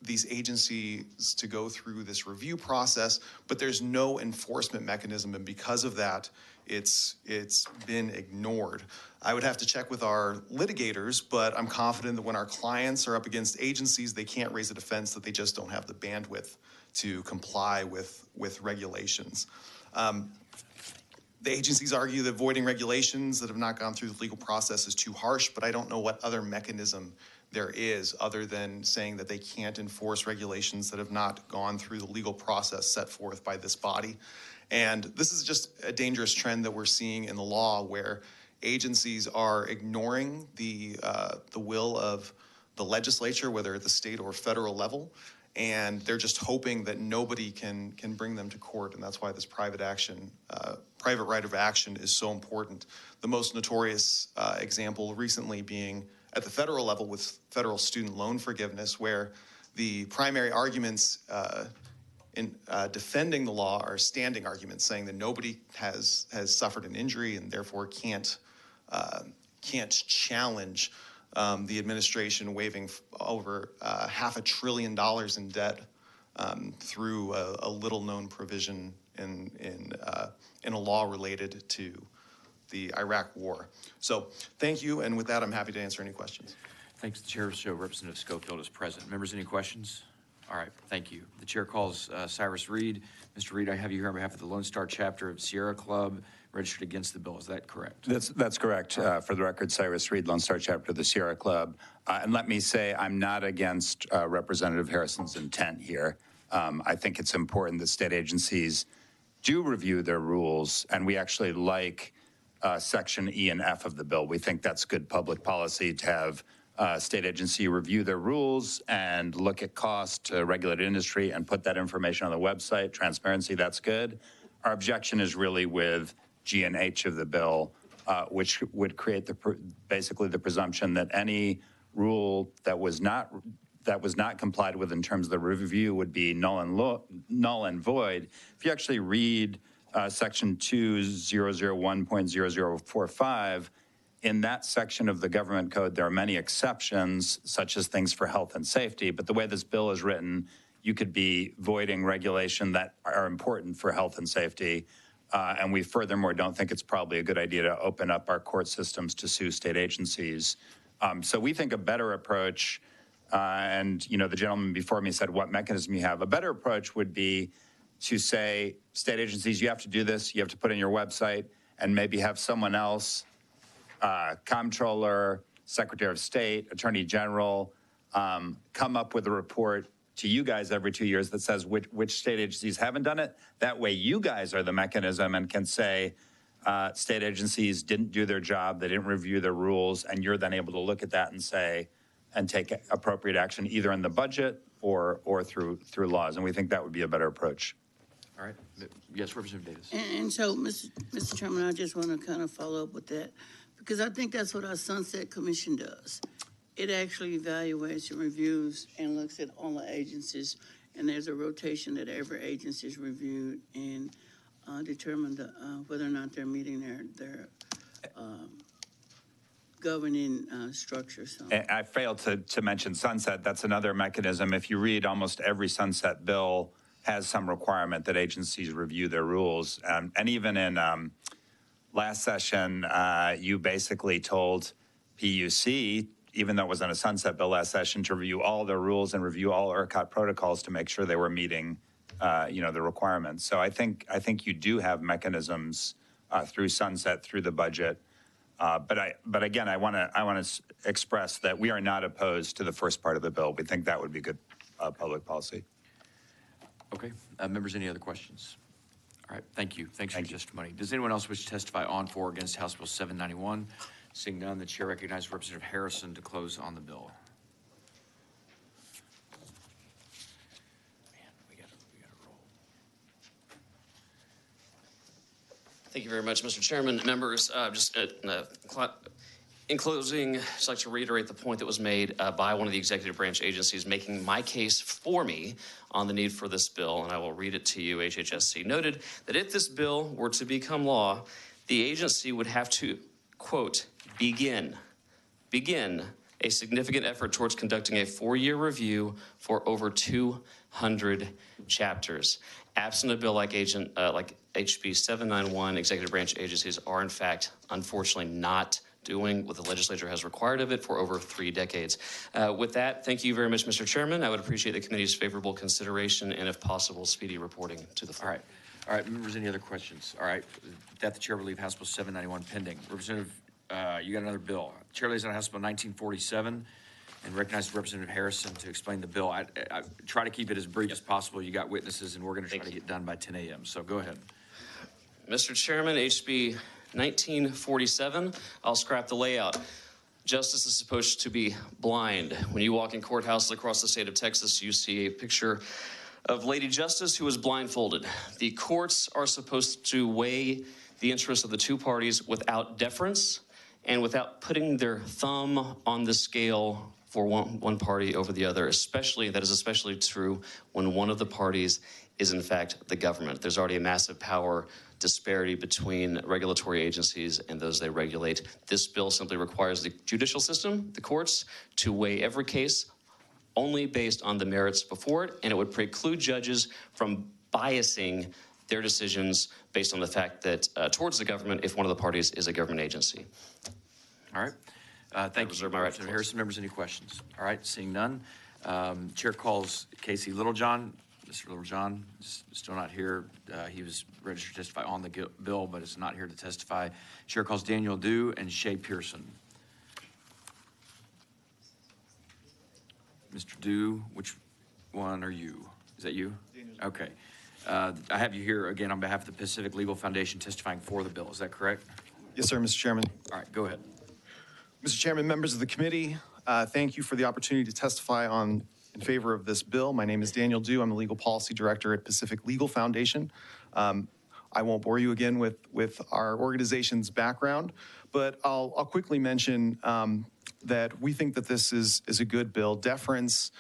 these agencies to go through this review process, but there's no enforcement mechanism, and because of that, it's been ignored. I would have to check with our litigators, but I'm confident that when our clients are up against agencies, they can't raise a defense that they just don't have the bandwidth to comply with regulations. The agencies argue that voiding regulations that have not gone through the legal process is too harsh, but I don't know what other mechanism there is other than saying that they can't enforce regulations that have not gone through the legal process set forth by this body. And this is just a dangerous trend that we're seeing in the law where agencies are ignoring the will of the legislature, whether at the state or federal level, and they're just hoping that nobody can bring them to court, and that's why this private right of action is so important. The most notorious example recently being at the federal level with federal student loan forgiveness, where the primary arguments in defending the law are standing arguments, saying that nobody has suffered an injury and therefore can't challenge the administration waiving over $500 billion in debt through a little-known provision in in a law related to the Iraq War. So thank you, and with that, I'm happy to answer any questions. Thanks. The chair will show Representative Schofield is present. Members, any questions? All right, thank you. The chair calls Cyrus Reed. Mr. Reed, I have you here on behalf of the Lone Star chapter of Sierra Club, registered against the bill. Is that correct? That's correct. For the record, Cyrus Reed, Lone Star chapter of the Sierra Club. And let me say, I'm not against Representative Harrison's intent here. I think it's important that state agencies do review their rules, and we actually like Section E and F of the bill. We think that's good public policy to have state agency review their rules and look at cost to regulated industry and put that information on the website. Transparency, that's good. Our objection is really with G and H of the bill, which would create basically the presumption that any rule that was not complied with in terms of the review would be null and void. If you actually read Section 2001.0045, in that section of the government code, there are many exceptions, such as things for health and safety. But the way this bill is written, you could be voiding regulation that are important for health and safety. And we furthermore don't think it's probably a good idea to open up our court systems to sue state agencies. So we think a better approach, and you know, the gentleman before me said what mechanism you have. A better approach would be to say, state agencies, you have to do this, you have to put in your website, and maybe have someone else, comptroller, Secretary of State, Attorney General, come up with a report to you guys every 2 years that says which state agencies haven't done it. That way you guys are the mechanism and can say state agencies didn't do their job, they didn't review their rules, and you're then able to look at that and say, and take appropriate action either in the budget or through laws. And we think that would be a better approach. All right. Yes, Representative Davis. And so, Mr. Chairman, I just want to kind of follow up with that, because I think that's what our Sunset Commission does. It actually evaluates and reviews and looks at all the agencies, and there's a rotation that every agency is reviewed and determine whether or not they're meeting their governing structure. So. I failed to mention Sunset. That's another mechanism. If you read almost every Sunset bill has some requirement that agencies review their rules. And even in last session, you basically told PUC, even though it wasn't a Sunset bill last session, to review all their rules and review all ERCOT protocols to make sure they were meeting, the requirements. So I think you do have mechanisms through Sunset, through the budget. But again, I want to express that we are not opposed to the first part of the bill. We think that would be good public policy. Okay. Members, any other questions? All right. Thank you. Thanks for your testimony. Does anyone else wish to testify on, for, or against House Bill 791? Seeing none, the chair recognizes Representative Harrison to close on the bill. Thank you very much, Mr. Chairman. Members, in closing, I'd just like to reiterate the point that was made by one of the executive branch agencies making my case for me on the need for this bill, and I will read it to you. HHSC noted that if this bill were to become law, the agency would have to, quote, begin a significant effort towards conducting a 4-year review for over 200 chapters. Absent a bill like HB 791, executive branch agencies are, in fact, unfortunately not doing what the legislature has required of it for over 3 decades. With that, thank you very much, Mr. Chairman. I would appreciate the committee's favorable consideration and, if possible, speedy reporting to the floor. All right, members, any other questions? All right, that the chair will leave House Bill 791 pending. Representative, you got another bill. Chair lays on House Bill 1947 and recognizes Representative Harrison to explain the bill. I try to keep it as brief as possible. You got witnesses, and we're going to try to get done by 10 a.m., so go ahead. Mr. Chairman, HB 1947, I'll scrap the layout. Justice is supposed to be blind. When you walk in courthouses across the state of Texas, you see a picture of Lady Justice who is blindfolded. The courts are supposed to weigh the interests of the two parties without deference and without putting their thumb on the scale for one party over the other. That is especially true when one of the parties is in fact the government. There's already a massive power disparity between regulatory agencies and those they regulate. This bill simply requires the judicial system, the courts, to weigh every case only based on the merits before it, and it would preclude judges from biasing their decisions based on the fact that towards the government if one of the parties is a government agency. All right. Thank you. My right to Representative Harrison, members, any questions? All right, seeing none. Chair calls Casey Littlejohn. Mr. Littlejohn is still not here. He was registered to testify on the bill, but is not here to testify. Chair calls Daniel Dew and Shay Pearson. Mr. Dew, which one are you? Is that you? Daniel. Okay. I have you here again on behalf of the Pacific Legal Foundation testifying for the bill. Is that correct? Yes, sir, Mr. Chairman. All right, go ahead. Mr. Chairman, members of the committee, thank you for the opportunity to testify in favor of this bill. My name is Daniel Dew. I'm the Legal Policy Director at Pacific Legal Foundation. I won't bore you again with our organization's background, but I'll quickly mention that we think that this is a good bill. Deference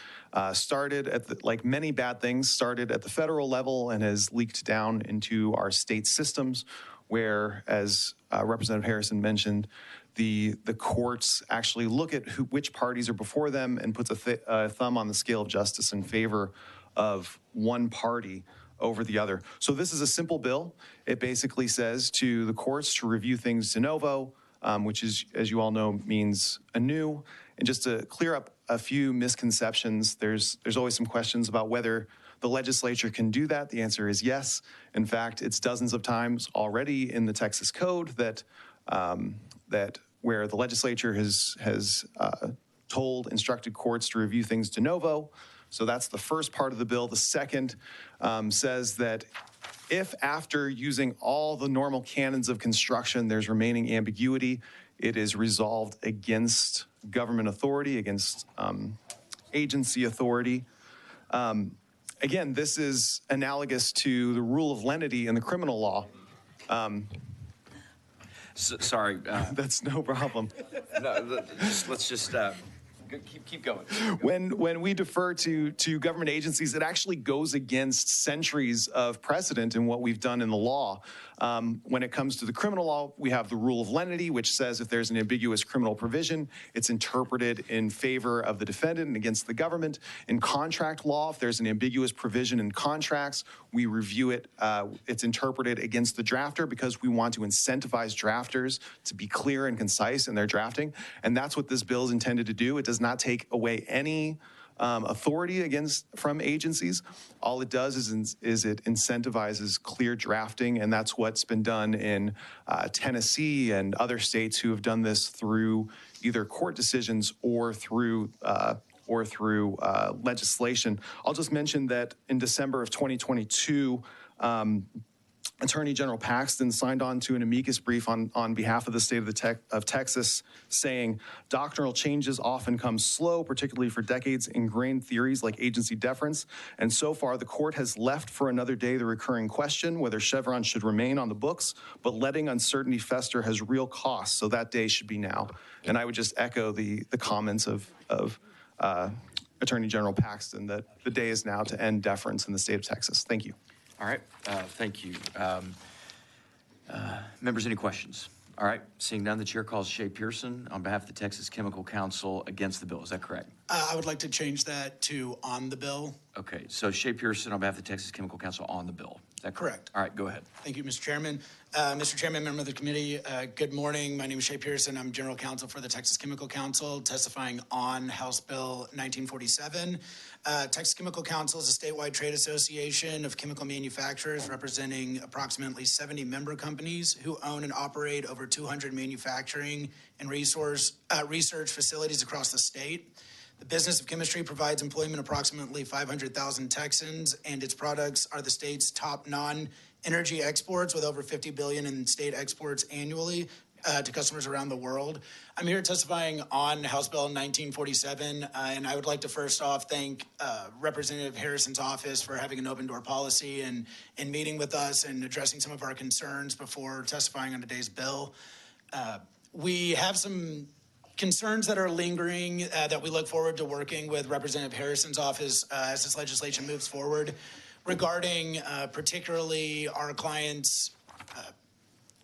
started like many bad things, started at the federal level and has leaked down into our state systems where, as Representative Harrison mentioned, the courts actually look at which parties are before them and puts a thumb on the scale of justice in favor of one party over the other. So this is a simple bill. It basically says to the courts to review things de novo, which is, as you all know, means anew. And just to clear up a few misconceptions, there's always some questions about whether the legislature can do that. The answer is yes. In fact, it's dozens of times already in the Texas Code that where the legislature has instructed courts to review things de novo. So that's the first part of the bill. The second says that if after using all the normal canons of construction, there's remaining ambiguity, it is resolved against government authority, against agency authority. Again, this is analogous to the rule of lenity in the criminal law. Sorry. That's no problem. No, let's just keep going. When we defer to government agencies, it actually goes against centuries of precedent in what we've done in the law. When it comes to the criminal law, we have the rule of lenity, which says if there's an ambiguous criminal provision, it's interpreted in favor of the defendant and against the government. In contract law, if there's an ambiguous provision in contracts, we review it. It's interpreted against the drafter because we want to incentivize drafters to be clear and concise in their drafting. And that's what this bill is intended to do. It does not take away any authority from agencies. All it does is it incentivizes clear drafting, and that's what's been done in Tennessee and other states who have done this through either court decisions or through legislation. I'll just mention that in December of 2022, Attorney General Paxton signed on to an amicus brief on behalf of the state of Texas, saying doctrinal changes often come slow, particularly for decades ingrained theories like agency deference. And so far, the court has left for another day the recurring question whether Chevron should remain on the books, but letting uncertainty fester has real costs, so that day should be now. And I would just echo the comments of Attorney General Paxton that the day is now to end deference in the state of Texas. Thank you. All right, thank you. Members, any questions? All right, seeing none, the chair calls Shay Pearson on behalf of the Texas Chemical Council against the bill. Is that correct? I would like to change that to on the bill. Okay, so Shay Pearson on behalf of the Texas Chemical Council on the bill. Is that correct? All right, go ahead. Thank you, Mr. Chairman. Mr. Chairman, member of the committee, good morning. My name is Shay Pearson. I'm General Counsel for the Texas Chemical Council, testifying on House Bill 1947. Texas Chemical Council is a statewide trade association of chemical manufacturers representing approximately 70 member companies who own and operate over 200 manufacturing and research facilities across the state. The business of chemistry provides employment approximately 500,000 Texans, and its products are the state's top non-energy exports, with over $50 billion in state exports annually to customers around the world. I'm here testifying on House Bill 1947, and I would like to first off thank Representative Harrison's office for having an open door policy and meeting with us and addressing some of our concerns before testifying on today's bill. We have some concerns that are lingering that we look forward to working with Representative Harrison's office as this legislation moves forward regarding particularly our clients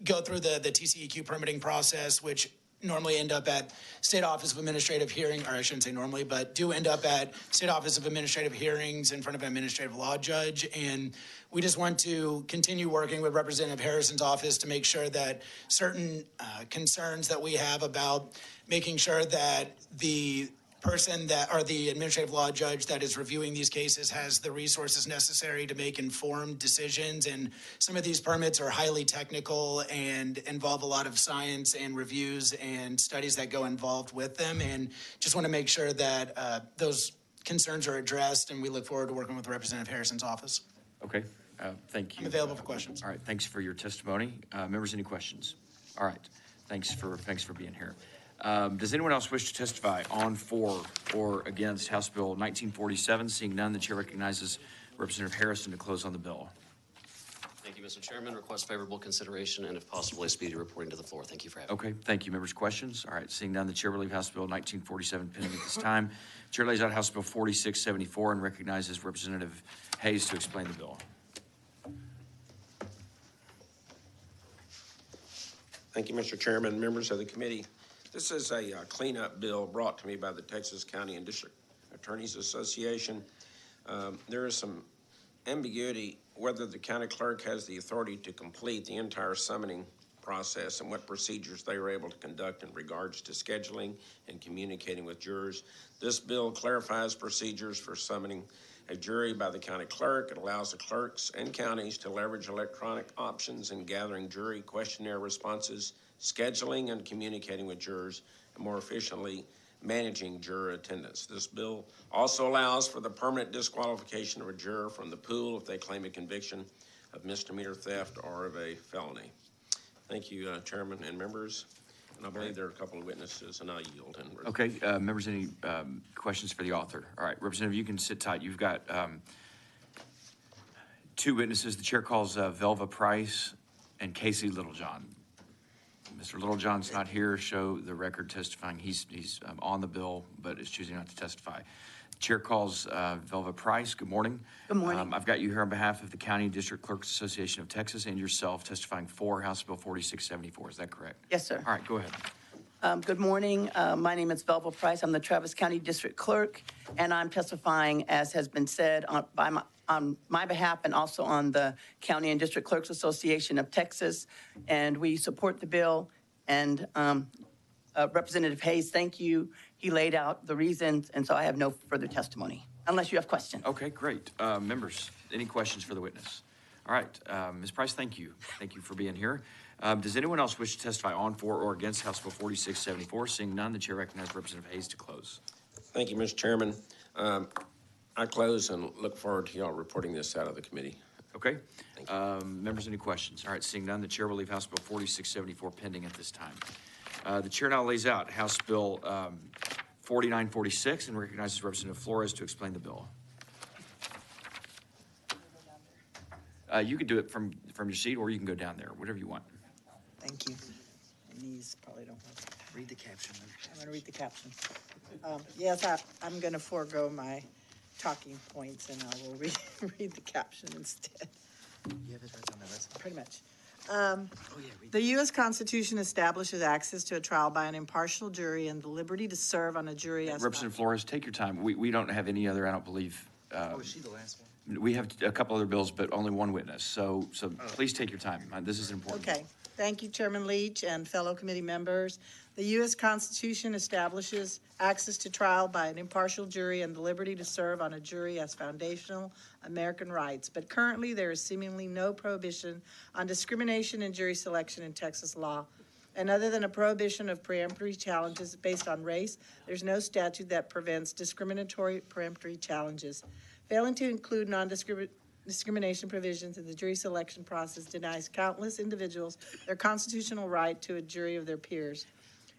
go through the TCEQ permitting process, which normally end up at State Office of Administrative Hearing, or I shouldn't say normally, but do end up at State Office of Administrative Hearings in front of an administrative law judge. And we just want to continue working with Representative Harrison's office to make sure that certain concerns that we have about making sure that the person that, or the administrative law judge that is reviewing these cases has the resources necessary to make informed decisions. And some of these permits are highly technical and involve a lot of science and reviews and studies that go involved with them. And just want to make sure that those concerns are addressed, and we look forward to working with Representative Harrison's office. Okay, thank you. I'm available for questions. All right, thanks for your testimony. Members, any questions? All right, thanks for being here. Does anyone else wish to testify on, for, or against House Bill 1947? Seeing none, the chair recognizes Representative Harrison to close on the bill. Thank you, Mr. Chairman. Request favorable consideration and, if possible, a speedy reporting to the floor. Thank you for having me. Okay, thank you. Members, questions? All right, seeing none, the chair will leave House Bill 1947 pending at this time. Chair lays out House Bill 4674 and recognizes Representative Hayes to explain the bill. Thank you, Mr. Chairman, members of the committee. This is a cleanup bill brought to me by the Texas County and District Attorneys Association. There is some ambiguity whether the county clerk has the authority to complete the entire summoning process and what procedures they are able to conduct in regards to scheduling and communicating with jurors. This bill clarifies procedures for summoning a jury by the county clerk. It allows the clerks and counties to leverage electronic options in gathering jury questionnaire responses, scheduling and communicating with jurors, and more efficiently managing juror attendance. This bill also allows for the permanent disqualification of a juror from the pool if they claim a conviction of misdemeanor theft or of a felony. Thank you, Chairman and members. And I believe there are a couple of witnesses, and I yield. Okay, members, any questions for the author? All right, Representative, you can sit tight. You've got two witnesses. The chair calls Velva Price and Casey Littlejohn. Mr. Littlejohn's not here. Show the record testifying. He's on the bill, but is choosing not to testify. Chair calls Velva Price. Good morning. Good morning. I've got you here on behalf of the County District Clerks Association of Texas and yourself testifying for House Bill 4674. Is that correct? Yes, sir. All right, go ahead. Good morning. My name is Velva Price. I'm the Travis County District Clerk, and I'm testifying, as has been said, on my behalf and also on the County and District Clerks Association of Texas. And we support the bill. And Representative Hayes, thank you. He laid out the reasons, and so I have no further testimony, unless you have questions. Okay, great. Members, any questions for the witness? All right, Ms. Price, thank you. Thank you for being here. Does anyone else wish to testify on, for, or against House Bill 4674? Seeing none, the chair recognizes Representative Hayes to close. Thank you, Mr. Chairman. I close and look forward to y'all reporting this out of the committee. Okay. Members, any questions? All right, seeing none, the chair will leave House Bill 4674 pending at this time. The chair now lays out House Bill 4946 and recognizes Representative Flores to explain the bill. You can do it from your seat, or you can go down there, whatever you want. Thank you. And these probably don't have to read the caption. I'm going to read the caption. Yes, I'm going to forego my talking points, and I will read the caption instead. You have it right on the list. Pretty much. The U.S. Constitution establishes access to a trial by an impartial jury and the liberty to serve on a jury as Representative Flores, take your time. We don't have any other, I don't believe. Was she the last one? We have a couple other bills, but only one witness. So please take your time. This is important. Okay. Thank you, Chairman Leach and fellow committee members. The U.S. Constitution establishes access to trial by an impartial jury and the liberty to serve on a jury as foundational American rights. But currently, there is seemingly no prohibition on discrimination in jury selection in Texas law. And other than a prohibition of preemptory challenges based on race, there's no statute that prevents discriminatory preemptory challenges. Failing to include non-discrimination provisions in the jury selection process denies countless individuals their constitutional right to a jury of their peers.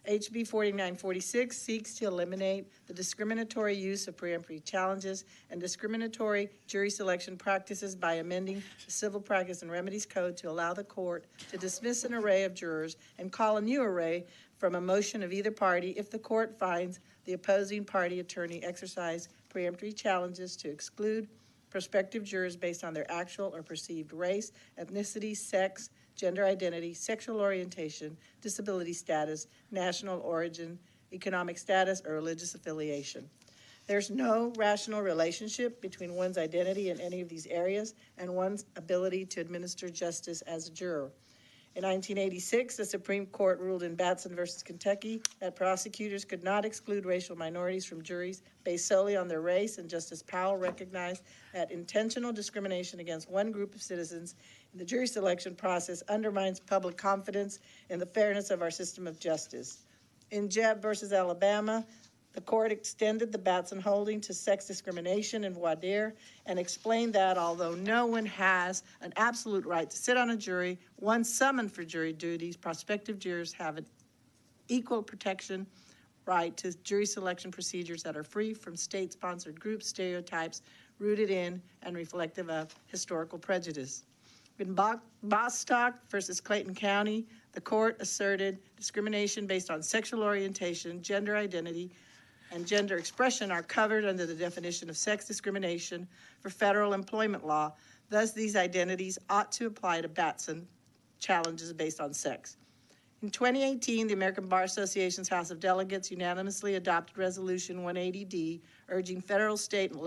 HB 4946 seeks to eliminate the discriminatory use of preemptory challenges and discriminatory jury selection practices by amending the Civil Practice and Remedies Code to allow the court to dismiss an array of jurors and call a new array from a motion of either party if the court finds the opposing party attorney exercised preemptory challenges to exclude prospective jurors based on their actual or perceived race, ethnicity, sex, gender identity, sexual orientation, disability status, national origin, economic status, or religious affiliation. There's no rational relationship between one's identity in any of these areas and one's ability to administer justice as a juror. In 1986, the Supreme Court ruled in Batson versus Kentucky that prosecutors could not exclude racial minorities from juries based solely on their race, and Justice Powell recognized that intentional discrimination against one group of citizens in the jury selection process undermines public confidence in the fairness of our system of justice. In Jebb versus Alabama, the court extended the Batson holding to sex discrimination in voir dire and explained that although no one has an absolute right to sit on a jury, once summoned for jury duties, prospective jurors have an equal protection right to jury selection procedures that are free from state-sponsored group stereotypes rooted in and reflective of historical prejudice. In Bostock versus Clayton County, the court asserted discrimination based on sexual orientation, gender identity, and gender expression are covered under the definition of sex discrimination for federal employment law. Thus, these identities ought to apply to Batson challenges based on sex. In 2018, the American Bar Association's House of Delegates unanimously adopted Resolution 180D, urging federal, state, and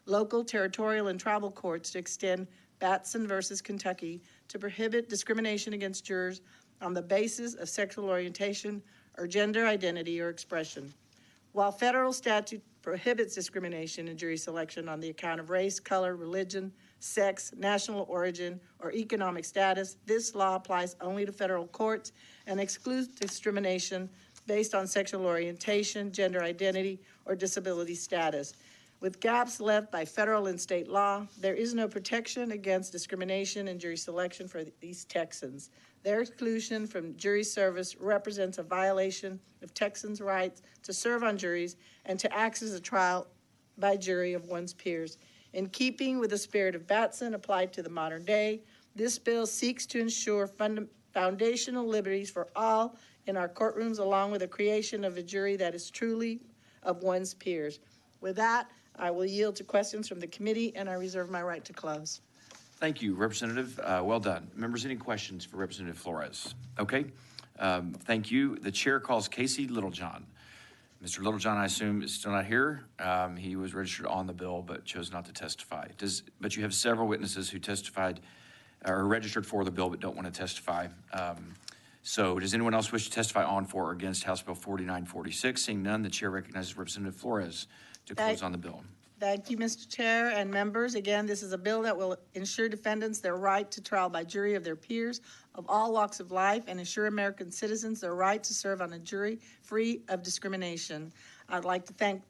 local, territorial, and tribal courts to extend Batson versus Kentucky to prohibit discrimination against jurors on the basis of sexual orientation or gender identity or expression. While federal statute prohibits discrimination in jury selection on the account of race, color, religion, sex, national origin, or economic status, this law applies only to federal courts and excludes discrimination based on sexual orientation, gender identity, or disability status. With gaps left by federal and state law, there is no protection against discrimination in jury selection for these Texans. Their exclusion from jury service represents a violation of Texans' rights to serve on juries and to act as a trial by jury of one's peers. In keeping with the spirit of Batson applied to the modern day, this bill seeks to ensure foundational liberties for all in our courtrooms, along with the creation of a jury that is truly of one's peers. With that, I will yield to questions from the committee, and I reserve my right to close. Thank you, Representative. Well done. Members, any questions for Representative Flores? Okay. Thank you. The chair calls Casey Littlejohn. Mr. Littlejohn, I assume, is still not here. He was registered on the bill but chose not to testify. But you have several witnesses who testified or registered for the bill but don't want to testify. So does anyone else wish to testify on, for, or against House Bill 4946? Seeing none, the chair recognizes Representative Flores to close on the bill. Thank you, Mr. Chair and members. Again, this is a bill that will ensure defendants their right to trial by jury of their peers of all walks of life and ensure American citizens their right to serve on a jury free of discrimination. I'd like to thank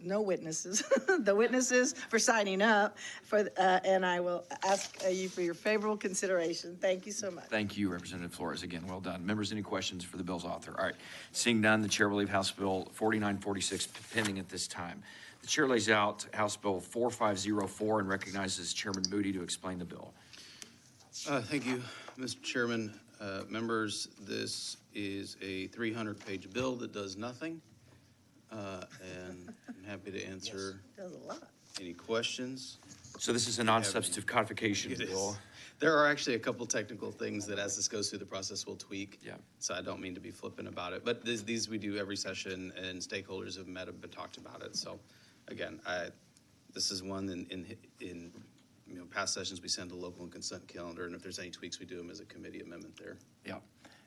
the witnesses for signing up, and I will ask you for your favorable consideration. Thank you so much. Thank you, Representative Flores. Again, well done. Members, any questions for the bill's author? All right. Seeing none, the chair will leave House Bill 4946 pending at this time. The chair lays out House Bill 4504 and recognizes Chairman Moody to explain the bill. Thank you, Mr. Chairman. Members, this is a 300-page bill that does nothing, and I'm happy to answer any questions. So this is a non-substantive codification bill. There are actually a couple technical things that, as this goes through the process, we'll tweak. Yeah. So I don't mean to be flippant about it, but these we do every session, and stakeholders have met and talked about it. So, again, this is one in past sessions we send a local and consent calendar, and if there's any tweaks, we do them as a committee amendment there. Yeah.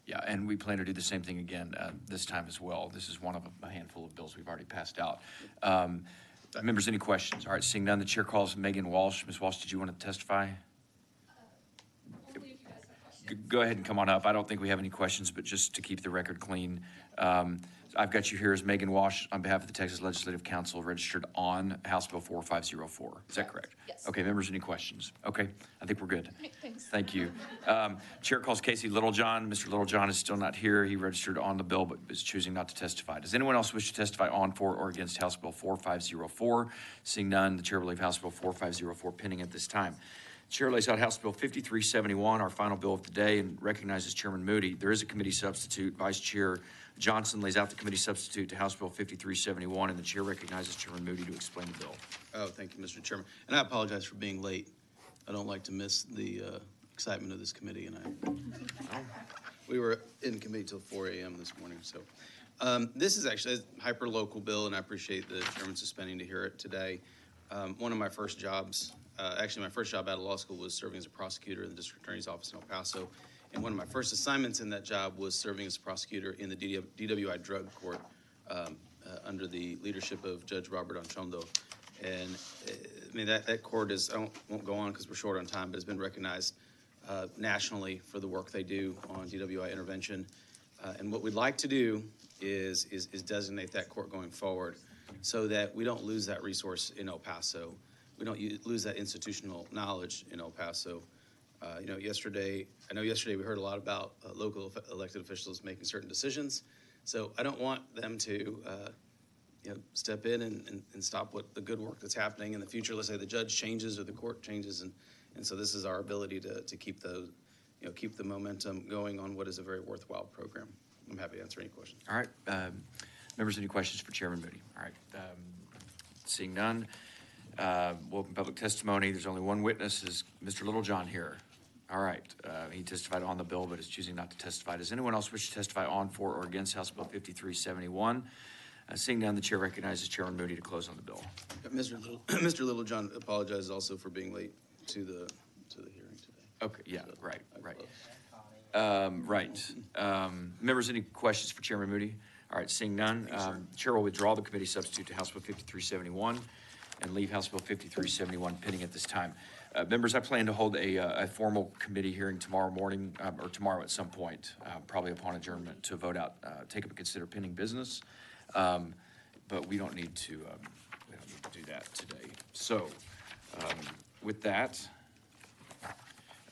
Yeah, and we plan to do the same thing again this time as well. This is one of a handful of bills we've already passed out. Members, any questions? All right, seeing none, the chair calls Megan Walsh. Ms. Walsh, did you want to testify? Go ahead and come on up. I don't think we have any questions, but just to keep the record clean, I've got you here as Megan Walsh on behalf of the Texas Legislative Council, registered on House Bill 4504. Is that correct? Yes. Okay, members, any questions? Okay, I think we're good. Thanks. Thank you. Chair calls Casey Littlejohn. Mr. Littlejohn is still not here. He registered on the bill but is choosing not to testify. Does anyone else wish to testify on, for, or against House Bill 4504? Seeing none, the chair will leave House Bill 4504 pending at this time. Chair lays out House Bill 5371, our final bill of the day, and recognizes Chairman Moody. There is a committee substitute. Vice Chair Johnson lays out the committee substitute to House Bill 5371, and the chair recognizes Chairman Moody to explain the bill. Oh, thank you, Mr. Chairman. And I apologize for being late. I don't like to miss the excitement of this committee, and we were in committee till 4 a.m. this morning, so. This is actually a hyper-local bill, and I appreciate the chairman suspending to hear it today. One of my first jobs, actually my first job out of law school was serving as a prosecutor in the district attorney's office in El Paso. And one of my first assignments in that job was serving as a prosecutor in the DWI drug court under the leadership of Judge Robert Anchondo. And I mean, that court is, I won't go on because we're short on time, but it's been recognized nationally for the work they do on DWI intervention. And what we'd like to do is designate that court going forward so that we don't lose that resource in El Paso. We don't lose that institutional knowledge in El Paso. You know, yesterday we heard a lot about local elected officials making certain decisions. So I don't want them to, step in and stop what the good work that's happening in the future. Let's say the judge changes or the court changes, and so this is our ability to keep keep the momentum going on what is a very worthwhile program. I'm happy to answer any questions. All right. Members, any questions for Chairman Moody? All right. Seeing none, we'll open public testimony. There's only one witness, is Mr. Littlejohn here. All right. He testified on the bill, but is choosing not to testify. Does anyone else wish to testify on, for, or against House Bill 5371? Seeing none, the chair recognizes Chairman Moody to close on the bill. Mr. Littlejohn apologizes also for being late to the hearing today. Okay. Yeah. Right. Members, any questions for Chairman Moody? All right. Seeing none, Chair will withdraw the committee substitute to House Bill 5371 and leave House Bill 5371 pending at this time. Members, I plan to hold a formal committee hearing tomorrow morning, or tomorrow at some point, probably upon adjournment, to vote out, take up and consider pending business. But we don't need to do that today. So, with that,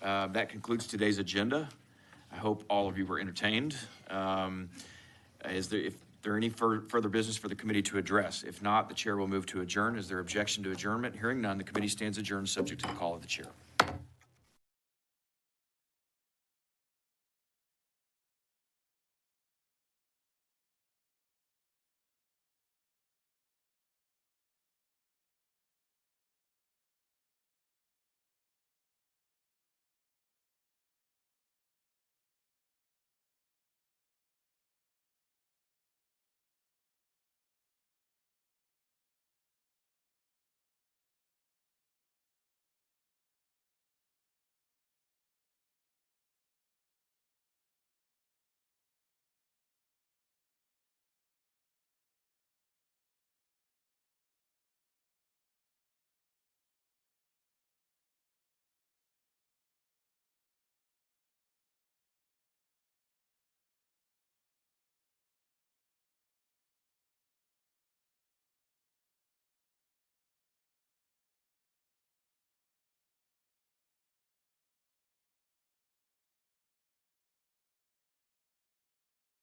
that concludes today's agenda. I hope all of you were entertained. If there any further business for the committee to address? If not, the chair will move to adjourn. Is there objection to adjournment? Hearing none, the committee stands adjourned, subject to the call of the chair.